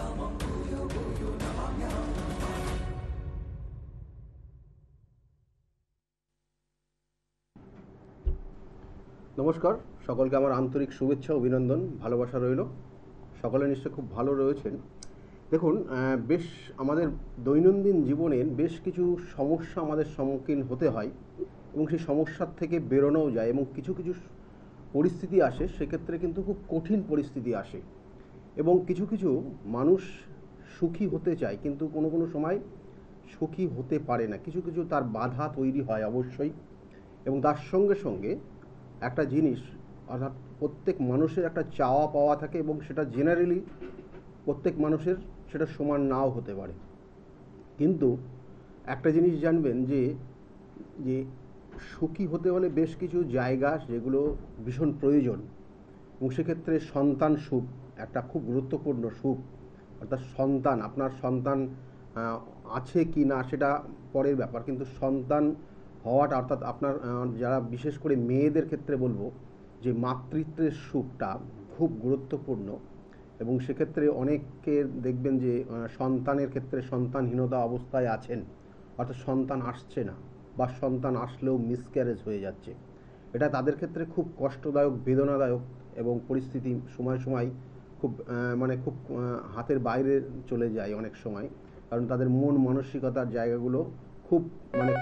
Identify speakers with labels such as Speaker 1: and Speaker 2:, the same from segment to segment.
Speaker 1: নমস্কার, সকলকে আমার আন্তরিক শুভেচ্ছা অভিনন্দন ভালোবাসা রইল। সকলে নিশ্চয়ই খুব ভালো রয়েছেন। দেখুন, বেশ আমাদের দৈনন্দিন জীবনের বেশ কিছু সমস্যা আমাদের সম্মুখীন হতে হয় এবং সেই সমস্যার থেকে বেরোনোও যায়, এবং কিছু কিছু পরিস্থিতি আসে, সেক্ষেত্রে কিন্তু খুব কঠিন পরিস্থিতি আসে এবং কিছু কিছু মানুষ সুখী হতে চায় কিন্তু কোনো কোনো সময় সুখী হতে পারে না। কিছু কিছু তার বাধা তৈরি হয় অবশ্যই, এবং তার সঙ্গে সঙ্গে একটা জিনিস, অর্থাৎ প্রত্যেক মানুষের একটা চাওয়া পাওয়া থাকে এবং সেটা জেনারেলি প্রত্যেক মানুষের সেটা সমান নাও হতে পারে। কিন্তু একটা জিনিস জানবেন যে যে সুখী হতে হলে বেশ কিছু জায়গা যেগুলো ভীষণ প্রয়োজন, এবং সেক্ষেত্রে সন্তান সুখ একটা খুব গুরুত্বপূর্ণ সুখ। অর্থাৎ সন্তান, আপনার সন্তান আছে কি না সেটা পরের ব্যাপার, কিন্তু সন্তান হওয়াটা, অর্থাৎ আপনার যারা বিশেষ করে মেয়েদের ক্ষেত্রে বলবো যে মাতৃত্বের সুখটা খুব গুরুত্বপূর্ণ। এবং সেক্ষেত্রে অনেকে দেখবেন যে সন্তানের ক্ষেত্রে সন্তানহীনতা অবস্থায় আছেন, অর্থাৎ সন্তান আসছে না বা সন্তান আসলেও মিসক্যারেজ হয়ে যাচ্ছে। এটা তাদের ক্ষেত্রে খুব কষ্টদায়ক, বেদনাদায়ক এবং পরিস্থিতি সময় সময় খুব খুব হাতের বাইরে চলে যায় অনেক সময়, কারণ তাদের মন মানসিকতার জায়গাগুলো খুব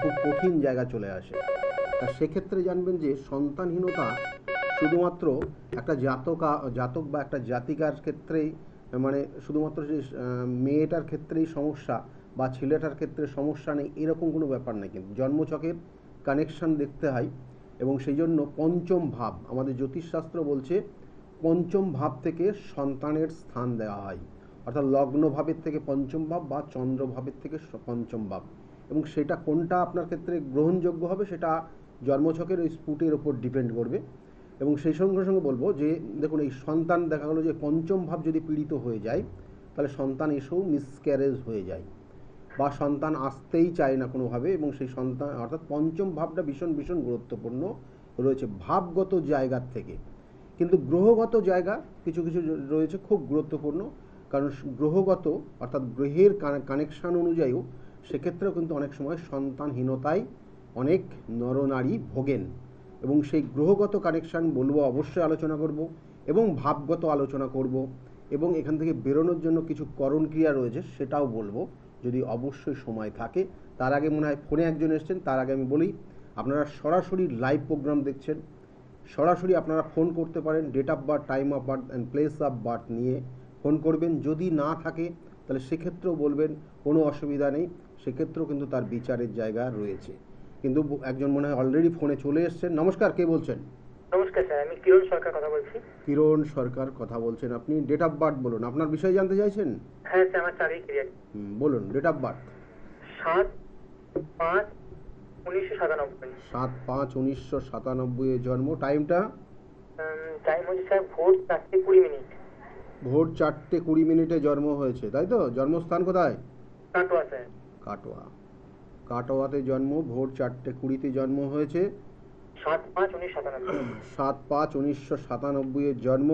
Speaker 1: খুব কঠিন জায়গা চলে আসে। তা সেক্ষেত্রে জানবেন যে সন্তানহীনতা শুধুমাত্র একটা জাতক বা একটা জাতিকার ক্ষেত্রেই, শুধুমাত্র যে মেয়েটার ক্ষেত্রেই সমস্যা বা ছেলেটার ক্ষেত্রে সমস্যা নেই এরকম কোনো ব্যাপার নেই। কিন্তু জন্মছকের কানেকশান দেখতে হয়, এবং সেই জন্য পঞ্চম ভাব, আমাদের জ্যোতিষশাস্ত্র বলছে পঞ্চম ভাব থেকে সন্তানের স্থান দেওয়া হয়, অর্থাৎ লগ্ন ভাবের থেকে পঞ্চম ভাব বা চন্দ্র ভাবের থেকে পঞ্চম ভাব, এবং সেটা কোনটা আপনার ক্ষেত্রে গ্রহণযোগ্য হবে সেটা জন্মছকের ওই স্পুটের ওপর ডিপেন্ড করবে। এবং সেই সঙ্গে সঙ্গে বলবো যে দেখুন, এই সন্তান দেখা গেলো যে পঞ্চম ভাব যদি পীড়িত হয়ে যায়, তাহলে সন্তান এসেও মিসক্যারেজ হয়ে যায় বা সন্তান আসতেই চায় না কোনোভাবে, এবং সেই সন্তান, অর্থাৎ পঞ্চম ভাবটা ভীষণ ভীষণ গুরুত্বপূর্ণ রয়েছে ভাবগত জায়গার থেকে। কিন্তু গ্রহগত জায়গা কিছু কিছু রয়েছে খুব গুরুত্বপূর্ণ, কারণ গ্রহগত অর্থাৎ গ্রহের কানেকশান অনুযায়ীও সেক্ষেত্রেও কিন্তু অনেক সময় সন্তানহীনতায় অনেক নরনারী ভোগেন। এবং সেই গ্রহগত কানেকশান বলবো, অবশ্যই আলোচনা করব, এবং ভাবগত আলোচনা করব, এবং এখান থেকে বেরোনোর জন্য কিছু করণ ক্রিয়া রয়েছে সেটাও বলবো যদি অবশ্যই সময় থাকে। তার আগে মনে হয় ফোনে একজন এসছেন, তার আগে আমি বলি আপনারা সরাসরি লাইভ প্রোগ্রাম দেখছেন, সরাসরি আপনারা ফোন করতে পারেন, date of birth, time of birth and place of birth নিয়ে ফোন করবেন। যদি না থাকে তাহলে সেক্ষেত্রেও বলবেন, কোনো অসুবিধা নেই, সেক্ষেত্রেও কিন্তু তার বিচারের জায়গা রয়েছে। কিন্তু একজন মনে হয় অলরেডি ফোনে চলে এসছেন। নমস্কার, কে বলছেন?
Speaker 2: নমস্কার স্যার, আমি কিরণ সরকার কথা বলছি।
Speaker 1: কিরণ সরকার কথা বলছেন আপনি। ডেট অফ বার্থ বলুন, আপনার বিষয় জানতে চাইছেন?
Speaker 2: হ্যাঁ স্যার, আমার তারিখ
Speaker 1: বলুন, ডেট অফ বার্থ।
Speaker 2: 7/5/1997।
Speaker 1: 7/5/1997 এ জন্ম। টাইমটা?
Speaker 2: টাইম হচ্ছে স্যার ভোর 4:20।
Speaker 1: ভোর 4:20 জন্ম হয়েছে, তাই তো? জন্মস্থান কোথায়?
Speaker 2: কাটোয়া স্যার।
Speaker 1: কাটোয়া। কাটোয়াতে জন্ম, ভোর 4:20 জন্ম হয়েছে।
Speaker 2: 7/5/1997।
Speaker 1: 7/5/1997 জন্ম।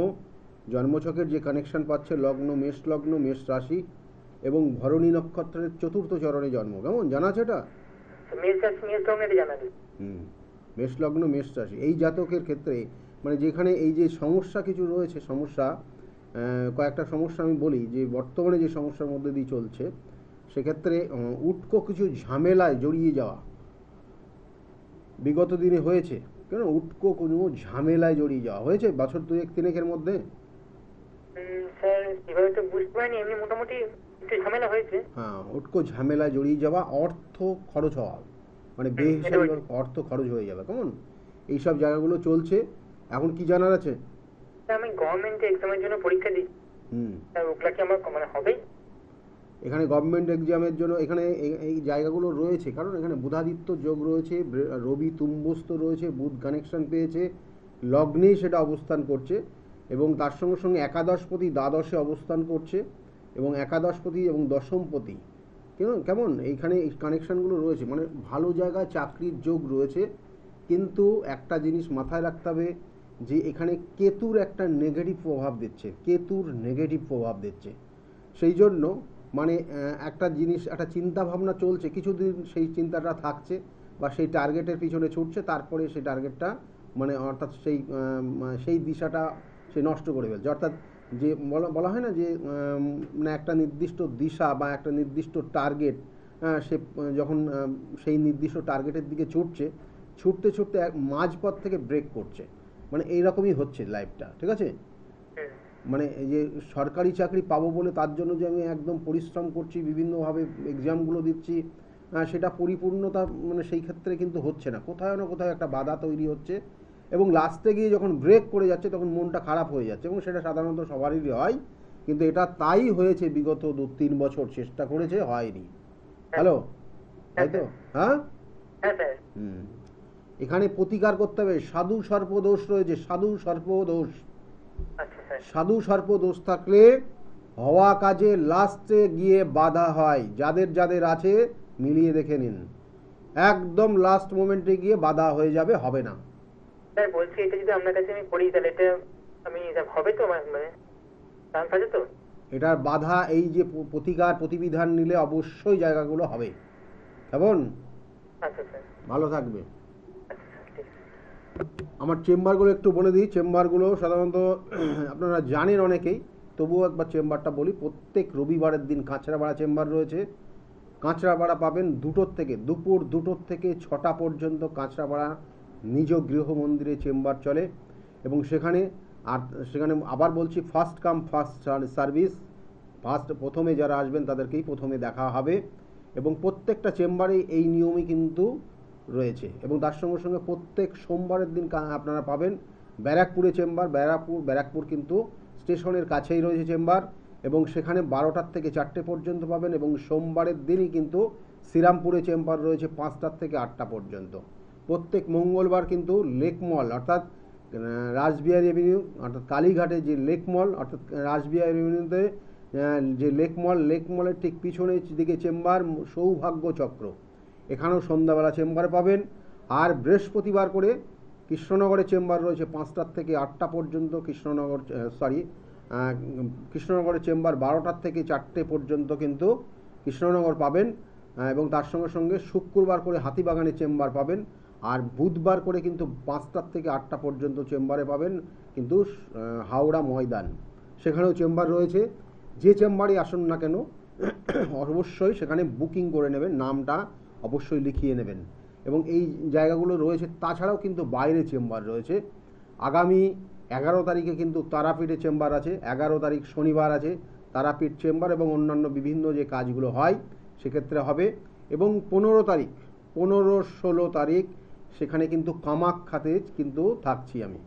Speaker 1: জন্মছকের যে কানেকশন পাচ্ছে, লগ্ন মেষ লগ্ন, মেষ রাশি, এবং ভরণী নক্ষত্রের চতুর্থ চরণে জন্ম। কেমন জানা আছে এটা?
Speaker 2: মেষ লগ্নে জানা নেই।
Speaker 1: মেষ লগ্ন, মেষ রাশি এই জাতকের ক্ষেত্রে যেখানে এই যে সমস্যা কিছু রয়েছে, সমস্যা কয়েকটা সমস্যা আমি বলি যে বর্তমানে যে সমস্যার মধ্যে দিয়ে চলছে, সেক্ষেত্রে উটকো কিছু ঝামেলায় জড়িয়ে যাওয়া বিগত দিনে হয়েছে। কেন উটকো কোনো ঝামেলায় জড়িয়ে যাওয়া হয়েছে বছর 2-1-3 মধ্যে?
Speaker 2: স্যার এভাবে তো বুঝতে পারিনি, এমনি মোটামুটি একটু ঝামেলা হয়েছে।
Speaker 1: হ্যাঁ, উটকো ঝামেলায় জড়িয়ে যাওয়া, অর্থ খরচ হওয়া, বেহিসাবি অর্থ খরচ হয়ে যাবে। কেমন এইসব জায়গাগুলো চলছে। এখন কি জানার আছে?
Speaker 2: আমি গভর্নমেন্ট এক্সামের জন্য পরীক্ষা দিই। স্যার ওগুলা কি আমার হবে?
Speaker 1: এখানে গভর্নমেন্ট এক্সামের জন্য এখানে এই জায়গাগুলো রয়েছে, কারণ এখানে বুধাদিত্য যোগ রয়েছে, রবি তুম্বস্থ রয়েছে, বুধ কানেকশন পেয়েছে, লগ্নেই সেটা অবস্থান করছে, এবং তার সঙ্গে সঙ্গে একাদশপতি দ্বাদশে অবস্থান করছে, এবং একাদশপতি এবং দশমপতি কেমন এইখানে এই কানেকশানগুলো রয়েছে, ভালো জায়গায় চাকরির যোগ রয়েছে। কিন্তু একটা জিনিস মাথায় রাখতে হবে যে এখানে কেতুর একটা নেগেটিভ প্রভাব দিচ্ছে, সেই জন্য মানে একটা জিনিস, একটা চিন্তা ভাবনা চলছে, কিছুদিন সেই চিন্তাটা থাকছে বা সেই টার্গেটের পিছনে ছুটছে, তারপরে সেই টার্গেটটা মানে অর্থাৎ সেই দিশাটা সে নষ্ট করে ফেলছে। অর্থাৎ যে বলা হয় না যে মানে একটা নির্দিষ্ট দিশা বা একটা নির্দিষ্ট টার্গেট, সে যখন সেই নির্দিষ্ট টার্গেটের দিকে ছুটছে, ছুটতে ছুটতে মাঝপথ থেকে ব্রেক করছে, মানে এইরকমই হচ্ছে লাইফটা, ঠিক আছে? মানে এই যে সরকারি চাকরি পাবো বলে তার জন্য যে আমি একদম পরিশ্রম করছি, বিভিন্নভাবে এক্সামগুলো দিচ্ছি, সেটা পরিপূর্ণতা মানে সেই ক্ষেত্রে কিন্তু হচ্ছে না, কোথাও না কোথাও একটা বাধা তৈরি হচ্ছে, এবং লাস্টে গিয়ে যখন ব্রেক করে যাচ্ছে তখন মনটা খারাপ হয়ে যাচ্ছে, এবং সেটা সাধারণত সবারই হয়। কিন্তু এটা তাই হয়েছে, বিগত 2-3 বছর চেষ্টা করেছে, হয়নি। হ্যালো, তাই তো? হ্যাঁ, হুম। এখানে প্রতিকার করতে হবে। সাধু সর্প দোষ রয়েছে, সাধু সর্প দোষ। সাধু সর্প দোষ থাকলে হওয়া কাজে লাস্টে গিয়ে বাধা হয়। যাদের যাদের আছে মিলিয়ে দেখে নিন, একদম লাস্ট মোমেন্টে গিয়ে বাধা হয়ে যাবে, হবে না।
Speaker 2: স্যার বলছি, এটা যদি আপনার কাছে আমি করি তাহলে এটা হবে তো, মানে চান্স আছে তো?
Speaker 1: এটার বাধা, এই যে প্রতিকার প্রতিবিধান নিলে অবশ্যই জায়গাগুলো হবে। কেমন?
Speaker 2: আচ্ছা স্যার,
Speaker 1: ভালো থাকবে।
Speaker 2: আচ্ছা স্যার, ঠিক আছে।
Speaker 1: আমার চেম্বারগুলো একটু বলে দিই। চেম্বারগুলো সাধারণত আপনারা জানেন অনেকেই, তবুও একবার চেম্বারটা বলি। প্রত্যেক রবিবারের দিন কাঁচরাপাড়া চেম্বার রয়েছে। কাঁচরাপাড়া পাবেন দুপুর 2টো থেকে 6টা পর্যন্ত কাঁচরাপাড়া নিজ গৃহ মন্দিরে চেম্বার চলে, এবং সেখানে আবার বলছি, ফার্স্ট কাম ফার্স্ট সার্ভিস। প্রথমে যারা আসবেন তাদেরকেই প্রথমে দেখা হবে, এবং প্রত্যেকটা চেম্বারে এই নিয়মই কিন্তু রয়েছে। এবং তার সঙ্গে সঙ্গে প্রত্যেক সোমবারের দিন আপনারা পাবেন ব্যারাকপুরে চেম্বার। ব্যারাকপুর কিন্তু স্টেশনের কাছেই রয়েছে চেম্বার, এবং সেখানে 12টার থেকে 4টে পর্যন্ত পাবেন। এবং সোমবারের দিনই কিন্তু শ্রীরামপুরে চেম্বার রয়েছে 5টার থেকে 8টা পর্যন্ত। প্রত্যেক মঙ্গলবার কিন্তু লেক মল অর্থাৎ রাসবিহারী এভিনিউ অর্থাৎ কালীঘাটে যে লেক মল অর্থাৎ রাসবিহারী এভিনিউতে যে লেক মলের ঠিক পিছনের দিকে চেম্বার সৌভাগ্য চক্র, এখানেও সন্ধ্যাবেলা চেম্বার পাবেন। আর বৃহস্পতিবার করে কৃষ্ণনগরে চেম্বার রয়েছে 5টার থেকে 8টা পর্যন্ত। কৃষ্ণনগরের চেম্বার 12টার থেকে 4টে পর্যন্ত কিন্তু কৃষ্ণনগর পাবেন। এবং তার সঙ্গে সঙ্গে শুক্রবার করে হাতিবাগানে চেম্বার পাবেন। আর বুধবার করে কিন্তু 5টার থেকে 8টা পর্যন্ত চেম্বারে পাবেন কিন্তু হাওড়া ময়দান, সেখানেও চেম্বার রয়েছে। যে চেম্বারে আসুন না কেন অবশ্যই সেখানে বুকিং করে নেবেন, নামটা অবশ্যই লিখিয়ে নেবেন। এবং এই জায়গাগুলো রয়েছে। তাছাড়াও কিন্তু বাইরে চেম্বার রয়েছে। আগামী 11 তারিখে কিন্তু তারাপীঠে চেম্বার আছে, 11 তারিখ শনিবার আছে তারাপীঠ চেম্বার, এবং অন্যান্য বিভিন্ন যে কাজগুলো হয় সেক্ষেত্রে হবে। এবং 15-16 তারিখ সেখানে কিন্তু কামাখ্যাতে কিন্তু থাকছি আমি,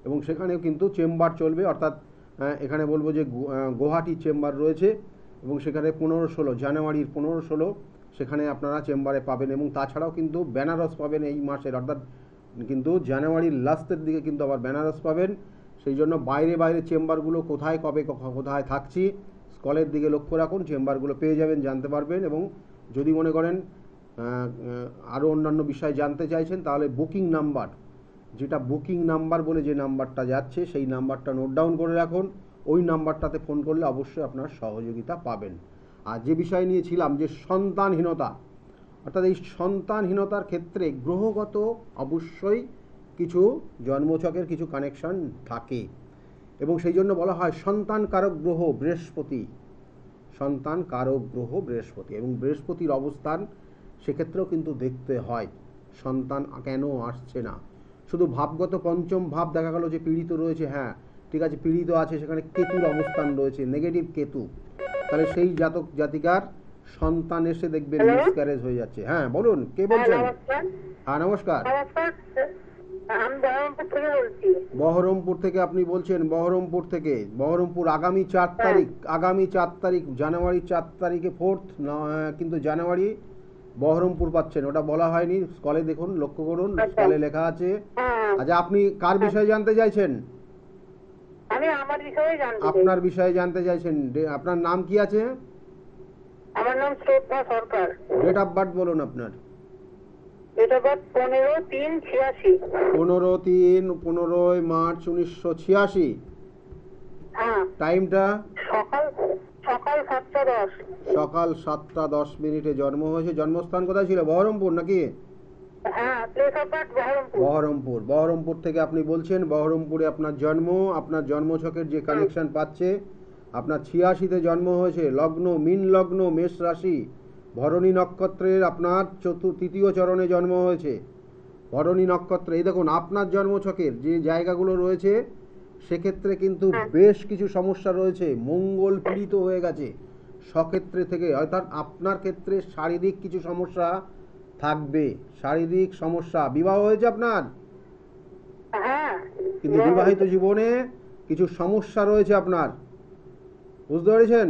Speaker 1: এবং সেখানেও কিন্তু চেম্বার চলবে। অর্থাৎ এখানে বলবো যে গুয়াহাটি চেম্বার রয়েছে, এবং সেখানে 15-16 জানুয়ারির 15-16 সেখানে আপনারা চেম্বারে পাবেন। এবং তাছাড়াও কিন্তু বেনারস পাবেন এই মাসের, অর্থাৎ কিন্তু জানুয়ারির লাস্টের দিকে কিন্তু আবার বেনারস পাবেন। সেই জন্য বাইরে চেম্বারগুলো কোথায় কবে কোথায় থাকছি স্কলের দিকে লক্ষ্য রাখুন, চেম্বারগুলো পেয়ে যাবেন, জানতে পারবেন। এবং যদি মনে করেন আরও অন্যান্য বিষয় জানতে চাইছেন, তাহলে বুকিং নাম্বার বলে যে নাম্বারটা যাচ্ছে সেই নাম্বারটা নোট ডাউন করে রাখুন। ওই নাম্বারটাতে ফোন করলে অবশ্যই আপনার সহযোগিতা পাবেন। আর যে বিষয় নিয়েছিলাম যে সন্তানহীনতা, অর্থাৎ এই সন্তানহীনতার ক্ষেত্রে গ্রহগত অবশ্যই কিছু জন্মছকের কিছু কানেকশন থাকে, এবং সেই জন্য বলা হয় সন্তান কারক গ্রহ বৃহস্পতি, এবং বৃহস্পতির অবস্থান সেক্ষেত্রেও কিন্তু দেখতে হয় সন্তান কেন আসছে না। শুধু ভাবগত পঞ্চম ভাব দেখা গেল যে পীড়িত রয়েছে, হ্যাঁ ঠিক আছে পীড়িত আছে, সেখানে কেতুর অবস্থান রয়েছে, নেগেটিভ কেতু, তাহলে সেই জাতক জাতিকার সন্তান এসে দেখবেন মিসক্যারেজ হয়ে যাচ্ছে। হ্যাঁ বলুন, কে বলছেন? হ্যাঁ নমস্কার।
Speaker 2: আমি বহরমপুর থেকে বলছি।
Speaker 1: বহরমপুর থেকে আপনি বলছেন? বহরমপুর আগামী 4 তারিখ জানুয়ারি 4 তারিখে 4th কিন্তু জানুয়ারি বহরমপুর পাচ্ছেন, ওটা বলা হয়নি। স্কলে দেখুন, লক্ষ্য করুন, স্কলে লেখা আছে। আচ্ছা, আপনি কার বিষয়ে জানতে চাইছেন?
Speaker 2: আমি আমার বিষয়ে জানতে চাই।
Speaker 1: আপনার বিষয়ে জানতে চাইছেন। আপনার নাম কি আছে?
Speaker 2: আমার নাম শ্রদ্ধা সরকার।
Speaker 1: ডেট অফ বার্থ বলুন আপনার।
Speaker 2: Date of birth 15/3/86।
Speaker 1: 15 মার্চ 1986।
Speaker 2: হ্যাঁ।
Speaker 1: টাইমটা?
Speaker 2: সকাল সকাল 7:10।
Speaker 1: সকাল 7:10 জন্ম হয়েছে। জন্মস্থান কোথায় ছিল? বহরমপুর নাকি?
Speaker 2: হ্যাঁ, place of birth Baharampur.
Speaker 1: Baharampur. Baharampur থেকে আপনি বলছেন, বহরমপুরে আপনার জন্ম। আপনার জন্মছকের যে কানেকশন পাচ্ছে, আপনার 86-তে জন্ম হয়েছে, লগ্ন মীন লগ্ন, মেষ রাশি, ভরণী নক্ষত্রের আপনার তৃতীয় চরণে জন্ম হয়েছে। ভরণী নক্ষত্রে এই দেখুন আপনার জন্মছকের যে জায়গাগুলো রয়েছে সেক্ষেত্রে কিন্তু বেশ কিছু সমস্যা রয়েছে। মঙ্গল পীড়িত হয়ে গেছে সক্ষেত্রে থেকে, অর্থাৎ আপনার ক্ষেত্রে শারীরিক কিছু সমস্যা থাকবে। শারীরিক সমস্যা। বিবাহ হয়েছে আপনার,
Speaker 2: হ্যাঁ,
Speaker 1: কিন্তু বিবাহিত জীবনে কিছু সমস্যা রয়েছে আপনার, বুঝতে পেরেছেন?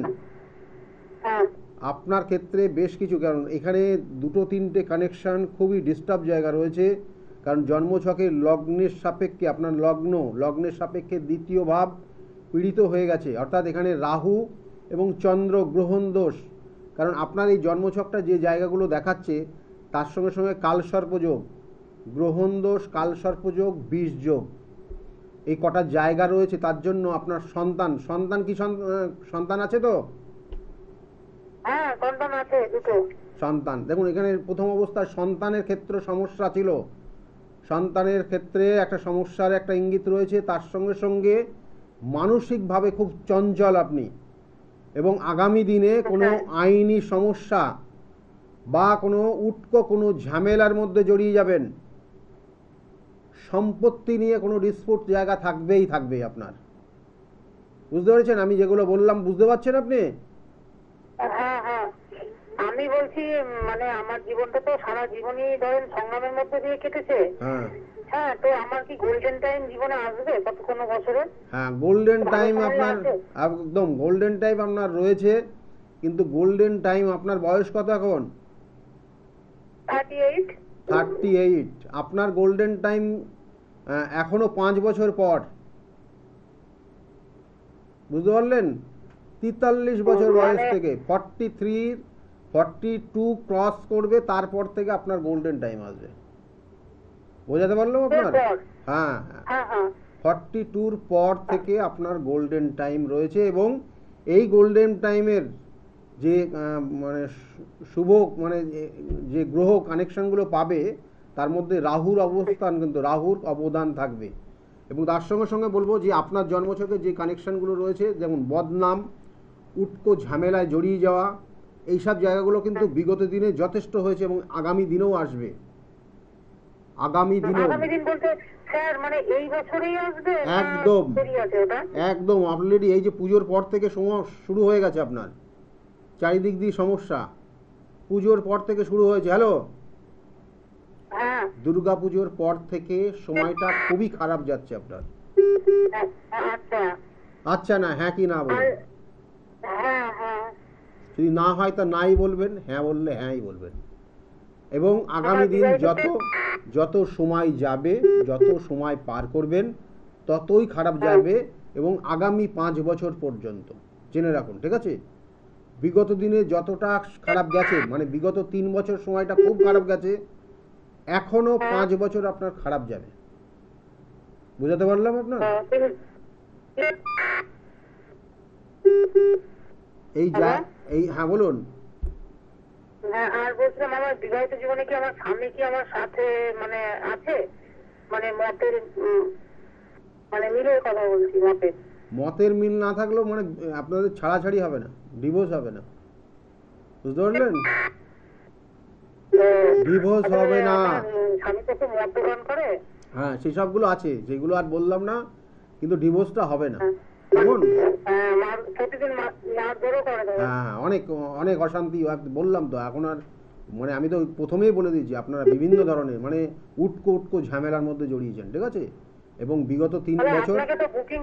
Speaker 2: হ্যাঁ,
Speaker 1: আপনার ক্ষেত্রে বেশ কিছু, কারণ এখানে দুটো তিনটে কানেকশন খুবই ডিস্টার্ব জায়গা রয়েছে। কারণ জন্মছকের লগ্নের সাপেক্ষে আপনার লগ্নের সাপেক্ষে দ্বিতীয় ভাব পীড়িত হয়ে গেছে, অর্থাৎ এখানে রাহু এবং চন্দ্র গ্রহণ দোষ। কারণ আপনার এই জন্মছকটা যে জায়গাগুলো দেখাচ্ছে তার সঙ্গে সঙ্গে কালসর্পযোগ, গ্রহণ দোষ, কালসর্পযোগ, বিষ যোগ, এই কটা জায়গা রয়েছে। তার জন্য আপনার সন্তান কি সন্তান আছে তো?
Speaker 2: হ্যাঁ, সন্তান আছে দুটো।
Speaker 1: সন্তান, দেখুন এখানে প্রথম অবস্থায় সন্তানের ক্ষেত্রে সমস্যা ছিল। সন্তানের ক্ষেত্রে একটা সমস্যার একটা ইঙ্গিত রয়েছে। তার সঙ্গে সঙ্গে মানসিকভাবে খুব চঞ্চল আপনি, এবং আগামী দিনে কোনো আইনি সমস্যা বা কোনো উটকো কোনো ঝামেলার মধ্যে জড়িয়ে যাবেন। সম্পত্তি নিয়ে কোনো ডিসপুট জায়গা থাকবে আপনার, বুঝতে পেরেছেন? আমি যেগুলো বললাম বুঝতে পারছেন আপনি?
Speaker 2: হ্যাঁ, হ্যাঁ, আমি বলছি মানে আমার জীবনটা তো সারা জীবনই ধরেন সংগ্রামের মধ্যে দিয়ে কেটেছে।
Speaker 1: হ্যাঁ
Speaker 2: হ্যাঁ, তো আমার কি গোল্ডেন টাইম জীবনে আসবে কত কোনো বছরে?
Speaker 1: হ্যাঁ, গোল্ডেন
Speaker 2: ভালো
Speaker 1: টাইম
Speaker 2: সময়
Speaker 1: আপনার,
Speaker 2: আছে?
Speaker 1: একদম গোল্ডেন টাইম আপনার রয়েছে। কিন্তু গোল্ডেন টাইম, আপনার বয়স কত এখন?
Speaker 2: 38।
Speaker 1: 38। আপনার গোল্ডেন টাইম এখনো 5 বছর পর, বুঝতে পারলেন? 43 বছর বয়স থেকে 42 ক্রস করবে, তারপর থেকে আপনার গোল্ডেন টাইম আসবে। বোঝাতে পারলাম আপনার?
Speaker 2: এরপর?
Speaker 1: হ্যাঁ,
Speaker 2: হ্যাঁ, হ্যাঁ,
Speaker 1: 42 পর থেকে আপনার গোল্ডেন টাইম রয়েছে। এবং এই গোল্ডেন টাইমের যে মানে শুভ মানে যে গ্রহ কানেকশনগুলো পাবে তার মধ্যে রাহুর অবস্থান, কিন্তু রাহুর অবদান থাকবে। এবং তার সঙ্গে সঙ্গে বলবো যে আপনার জন্মছকে যে কানেকশনগুলো রয়েছে, যেমন বদনাম, উটকো ঝামেলায় জড়িয়ে যাওয়া, এইসব জায়গাগুলো কিন্তু বিগত দিনে যথেষ্ট হয়েছে এবং আগামী দিনেও আসবে। আগামী দিনেও
Speaker 2: আগামী দিন বলতে স্যার মানে এই বছরেই আসবে না
Speaker 1: একদম
Speaker 2: দেরি আছে ওটা?
Speaker 1: একদম অলরেডি এই যে পুজোর পর থেকে শুরু হয়ে গেছে আপনার চারিদিক দিয়ে সমস্যা। পুজোর পর থেকে শুরু হয়েছে। হ্যালো,
Speaker 2: হ্যাঁ,
Speaker 1: দুর্গা পুজোর পর থেকে সময়টা খুবই খারাপ যাচ্ছে আপনার।
Speaker 2: আচ্ছা।
Speaker 1: আচ্ছা না হ্যাঁ কি না
Speaker 2: আর
Speaker 1: বলুন?
Speaker 2: হ্যাঁ, হ্যাঁ,
Speaker 1: যদি না হয় তা নাই বলবেন, হ্যাঁ বললে হ্যাঁই বলবেন। এবং আগামী দিন যত সময় যাবে, যত সময় পার করবেন ততই খারাপ যাবে। এবং আগামী 5 বছর পর্যন্ত জেনে রাখুন, ঠিক আছে? বিগত দিনে যতটা খারাপ গেছে, মানে বিগত 3 বছর সময়টা খুব খারাপ গেছে, এখনো 5 বছর আপনার খারাপ যাবে। বুঝাতে পারলাম আপনার? হ্যাঁ বলুন।
Speaker 2: হ্যাঁ, আর বলছিলাম আমার বিবাহিত জীবনে কি আমার স্বামী কি আমার সাথে মানে আছে, মানে মতের মানে মিলের কথা বলছি,
Speaker 1: মতের মিল না থাকলেও মানে আপনাদের ছাড়াছাড়ি হবে না, ডিভোর্স হবে না, বুঝতে পারলেন? ডিভোর্স হবে না।
Speaker 2: স্বামী তো খুব মদ্যপান করে।
Speaker 1: হ্যাঁ সেসবগুলো আছে, যেগুলো আর বললাম না, কিন্তু ডিভোর্সটা হবে না। কেমন?
Speaker 2: প্রতিদিন মারধরও করে।
Speaker 1: হ্যাঁ, অনেক অনেক অশান্তি। বললাম তো, এখন আর মানে আমি তো প্রথমেই বলে দিয়েছি আপনারা বিভিন্ন ধরনের মানে উটকো ঝামেলার মধ্যে জড়িয়েছেন, ঠিক আছে? এবং বিগত 3 বছর
Speaker 2: বুকিং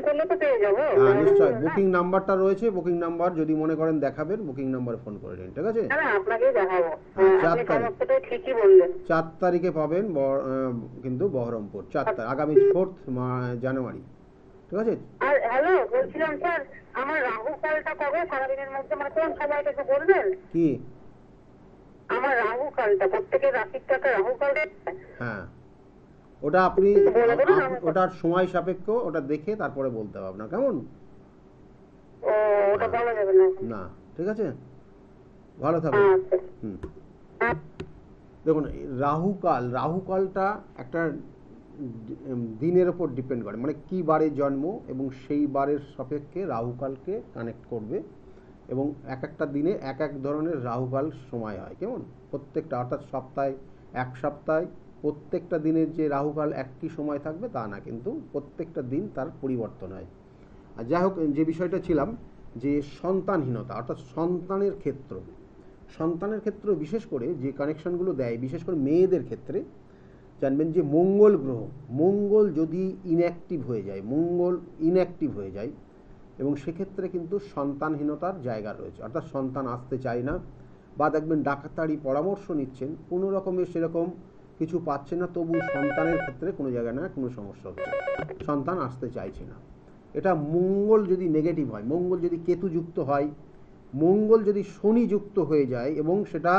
Speaker 2: করলে তো পেয়ে যাবো।
Speaker 1: হ্যাঁ নিশ্চয়, বুকিং নাম্বারটা রয়েছে। বুকিং নাম্বার যদি মনে করেন দেখাবেন, বুকিং নাম্বারে ফোন করে নিন, ঠিক আছে?
Speaker 2: আপনাকেই দেখাবো।
Speaker 1: 4 তারিখ,
Speaker 2: ঠিকই বললেন।
Speaker 1: 4 তারিখে পাবেন কিন্তু বহরমপুর, 4 তারিখ, আগামী 4 জানুয়ারি, ঠিক আছে?
Speaker 2: আর হ্যালো, বলছিলাম স্যার আমার রাহু কালটা কবে সারাদিনের মধ্যে, মানে কোন সময়টা একটু বলবেন?
Speaker 1: কি
Speaker 2: আমার রাহু কালটা, প্রত্যেকের রাশিটা একটা রাহু কাল।
Speaker 1: হ্যাঁ, ওটা আপনি ওটার সময় সাপেক্ষ, ওটা দেখে তারপরে বলতে হবে আপনার, কেমন?
Speaker 2: ও, ওটা বলা যাবে না এখন।
Speaker 1: না, ঠিক আছে, ভালো থাকুন।
Speaker 2: আচ্ছা।
Speaker 1: হুম। দেখুন, রাহুকালটা একটা দিনের ওপর ডিপেন্ড করে, মানে কি বারে জন্ম এবং সেই বারের সাপেক্ষে রাহুকালকে কানেক্ট করবে, এবং এক একটা দিনে এক এক ধরনের রাহুকাল সময় হয়, কেমন প্রত্যেকটা, অর্থাৎ এক সপ্তাহে প্রত্যেকটা দিনের যে রাহুকাল একই সময় থাকবে তা না, কিন্তু প্রত্যেকটা দিন তার পরিবর্তন হয়। আর যাই হোক, যে বিষয়টা ছিলাম, যে সন্তানহীনতা অর্থাৎ সন্তানের ক্ষেত্রে বিশেষ করে যে কানেকশনগুলো দেয়, বিশেষ করে মেয়েদের ক্ষেত্রে জানবেন যে মঙ্গল যদি ইনঅ্যাক্টিভ হয়ে যায় এবং সেক্ষেত্রে কিন্তু সন্তানহীনতার জায়গা রয়েছে, অর্থাৎ সন্তান আসতে চায় না, বা দেখবেন ডাক্তারি পরামর্শ নিচ্ছেন, কোনো রকমের সেরকম কিছু পাচ্ছে না, তবু সন্তানের ক্ষেত্রে কোনো জায়গায় না কোনো সমস্যা হচ্ছে, সন্তান আসতে চাইছে না। এটা মঙ্গল যদি নেগেটিভ হয়, মঙ্গল যদি কেতুযুক্ত হয়, মঙ্গল যদি শনি যুক্ত হয়ে যায়, এবং সেটা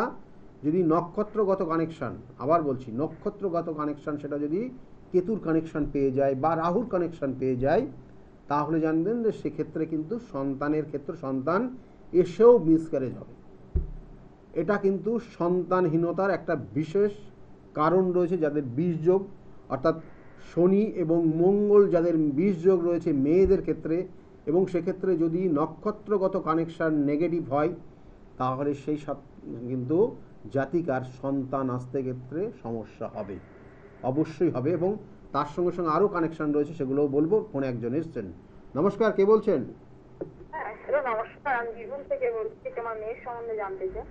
Speaker 1: যদি নক্ষত্রগত কানেকশান, আবার বলছি নক্ষত্রগত কানেকশান, সেটা যদি কেতুর কানেকশান পেয়ে যায় বা রাহুর কানেকশান পেয়ে যায়, তাহলে জানবেন যে সেক্ষেত্রে কিন্তু সন্তানের ক্ষেত্রে সন্তান এসেও মিসক্যারেজ হবে। এটা কিন্তু সন্তানহীনতার একটা বিশেষ কারণ রয়েছে যাদের বীজযোগ, অর্থাৎ শনি এবং মঙ্গল যাদের বীজযোগ রয়েছে মেয়েদের ক্ষেত্রে, এবং সেক্ষেত্রে যদি নক্ষত্রগত কানেকশান নেগেটিভ হয়, তাহলে সেই সব কিন্তু জাতিকার সন্তান আসতে ক্ষেত্রে সমস্যা হবে, অবশ্যই হবে। এবং তার সঙ্গে সঙ্গে আরও কানেকশান রয়েছে, সেগুলোও বলবো। ফোনে একজন এসছেন। নমস্কার, কে বলছেন?
Speaker 2: হ্যাঁ, হ্যালো, নমস্কার, আমি বীরভূম থেকে বলছি। তোমার মেয়ের সম্বন্ধে জানতে চাই।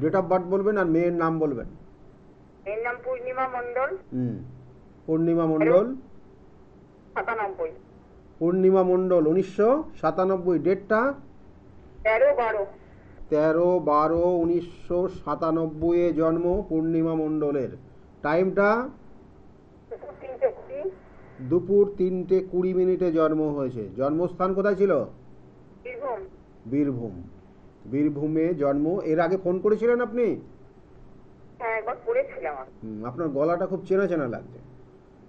Speaker 1: ডেট অফ বার্থ বলবেন আর মেয়ের নাম বলবেন।
Speaker 2: মেয়ের নাম পূর্ণিমা মণ্ডল।
Speaker 1: পূর্ণিমা মণ্ডল।
Speaker 2: 97।
Speaker 1: পূর্ণিমা মণ্ডল 1997। ডেটটা
Speaker 2: 13/12।
Speaker 1: 13/12/1997 জন্ম পূর্ণিমা মণ্ডলের। টাইমটা দুপুর 3:20 জন্ম হয়েছে। জন্মস্থান কোথায় ছিল?
Speaker 2: বীরভূম।
Speaker 1: বীরভূমে জন্ম। এর আগে ফোন করেছিলেন আপনি?
Speaker 2: হ্যাঁ, একবার করেছিলাম।
Speaker 1: আপনার গলাটা খুব চেনা চেনা লাগছে।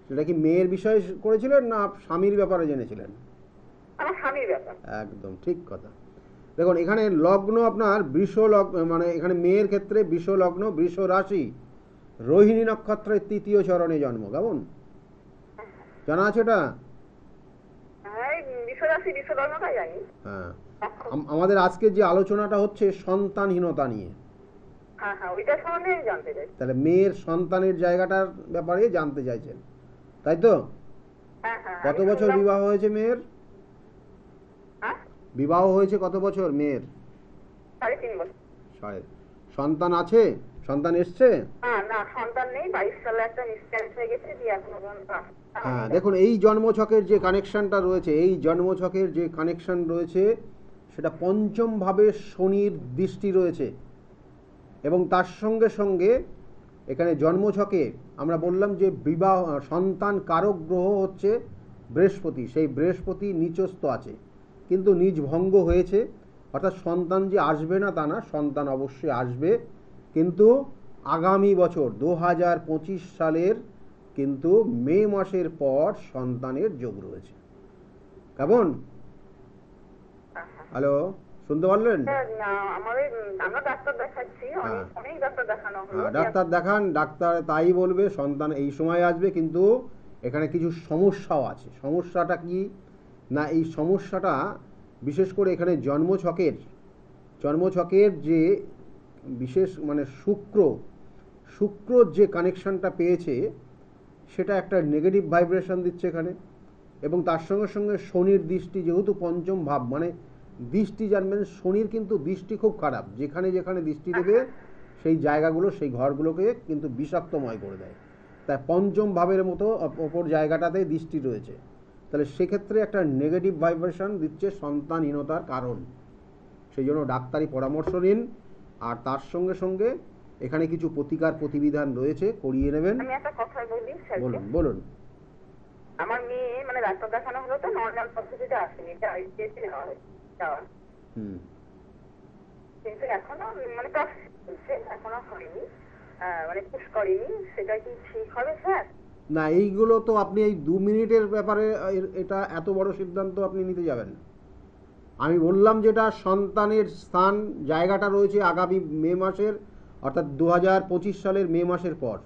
Speaker 1: সেটা কি মেয়ের বিষয়ে করেছিলেন না স্বামীর ব্যাপারে জেনেছিলেন?
Speaker 2: আমার স্বামীর ব্যাপার।
Speaker 1: একদম ঠিক কথা। দেখুন, এখানে লগ্ন আপনার বৃষ লগ্ন, মানে এখানে মেয়ের ক্ষেত্রে বৃষ লগ্ন, বৃষ রাশি, রোহিণী নক্ষত্রের 3য় চরণে জন্ম। কেমন জানা আছে এটা?
Speaker 2: হ্যাঁ, বিশ্বরাশি বিশ্বলগ্নটা জানি।
Speaker 1: হ্যাঁ, আমাদের আজকে যে আলোচনাটা হচ্ছে সন্তানহীনতা নিয়ে।
Speaker 2: হ্যাঁ হ্যাঁ, ওইটা সম্বন্ধে আমি জানতে চাই।
Speaker 1: তাহলে মেয়ের সন্তানের জায়গাটার ব্যাপারে জানতে চাইছেন, তাই তো?
Speaker 2: হ্যাঁ হ্যাঁ।
Speaker 1: কত বছর বিবাহ হয়েছে মেয়ের?
Speaker 2: হ্যাঁ,
Speaker 1: বিবাহ হয়েছে কত বছর মেয়ের?
Speaker 2: 3.5 বছর।
Speaker 1: সন্তান আছে? সন্তান এসছে?
Speaker 2: না, সন্তান নেই। 22 সালে একটা মিসক্যারেজ হয়ে গেছে, দিয়ে এখনো পর্যন্ত।
Speaker 1: হ্যাঁ, দেখুন, এই জন্মছকের যে কানেকশনটা রয়েছে, সেটা পঞ্চম ভাবে শনির দৃষ্টি রয়েছে, এবং তার সঙ্গে সঙ্গে এখানে জন্মছকে আমরা বললাম যে সন্তান কারক গ্রহ হচ্ছে বৃহস্পতি। সেই বৃহস্পতি নিচস্থ আছে, কিন্তু নিজ ভঙ্গ হয়েছে, অর্থাৎ সন্তান যে আসবে না তা না, সন্তান অবশ্যই আসবে, কিন্তু আগামী বছর 2025 সালের কিন্তু মে মাসের পর সন্তানের যোগ রয়েছে। কেমন? হ্যালো, শুনতে পারলেন?
Speaker 2: আমরা ডাক্তার দেখাচ্ছি, অনেক ডাক্তার দেখানো হলো।
Speaker 1: ডাক্তার দেখান, ডাক্তার তাই বলবে সন্তান এই সময় আসবে, কিন্তু এখানে কিছু সমস্যাও আছে। সমস্যাটা কি না, এই সমস্যাটা বিশেষ করে এখানে জন্মছকের যে বিশেষ মানে শুক্র যে কানেকশনটা পেয়েছে, সেটা একটা নেগেটিভ ভাইব্রেশন দিচ্ছে এখানে, এবং তার সঙ্গে সঙ্গে শনির দৃষ্টি, যেহেতু পঞ্চম ভাব, মানে দৃষ্টি জানবেন শনির কিন্তু দৃষ্টি খুব খারাপ, যেখানে যেখানে দৃষ্টি দেবে সেই জায়গাগুলো, সেই ঘরগুলোকে কিন্তু বিষাক্তময় করে দেয়। তাই পঞ্চম ভাবের মতো অপর জায়গাটাতে দৃষ্টি রয়েছে, তাহলে সেক্ষেত্রে একটা নেগেটিভ ভাইব্রেশন দিচ্ছে, সন্তানহীনতার কারণ। সেই জন্য ডাক্তারি পরামর্শ নিন, আর তার সঙ্গে সঙ্গে এখানে কিছু প্রতিবিধান রয়েছে, করিয়ে নেবেন।
Speaker 2: আমি একটা কথা বলি।
Speaker 1: বলুন।
Speaker 2: আমার মেয়ে মানে ডাক্তার দেখানো হলো, তো নর্মাল পদ্ধতিতে আসেনি, কিন্তু এখনো মানে এখনো হয়নি, মানে পুশ করিনি। সেটা কি ঠিক হবে স্যার?
Speaker 1: না, এইগুলো তো আপনি এই 2 মিনিটের ব্যাপারে এটা এত বড় সিদ্ধান্ত আপনি নিতে যাবেন। আমি বললাম যেটা সন্তানের স্থান জায়গাটা রয়েছে আগামী মে মাসের, অর্থাৎ 2025 সালের মে মাসের পর।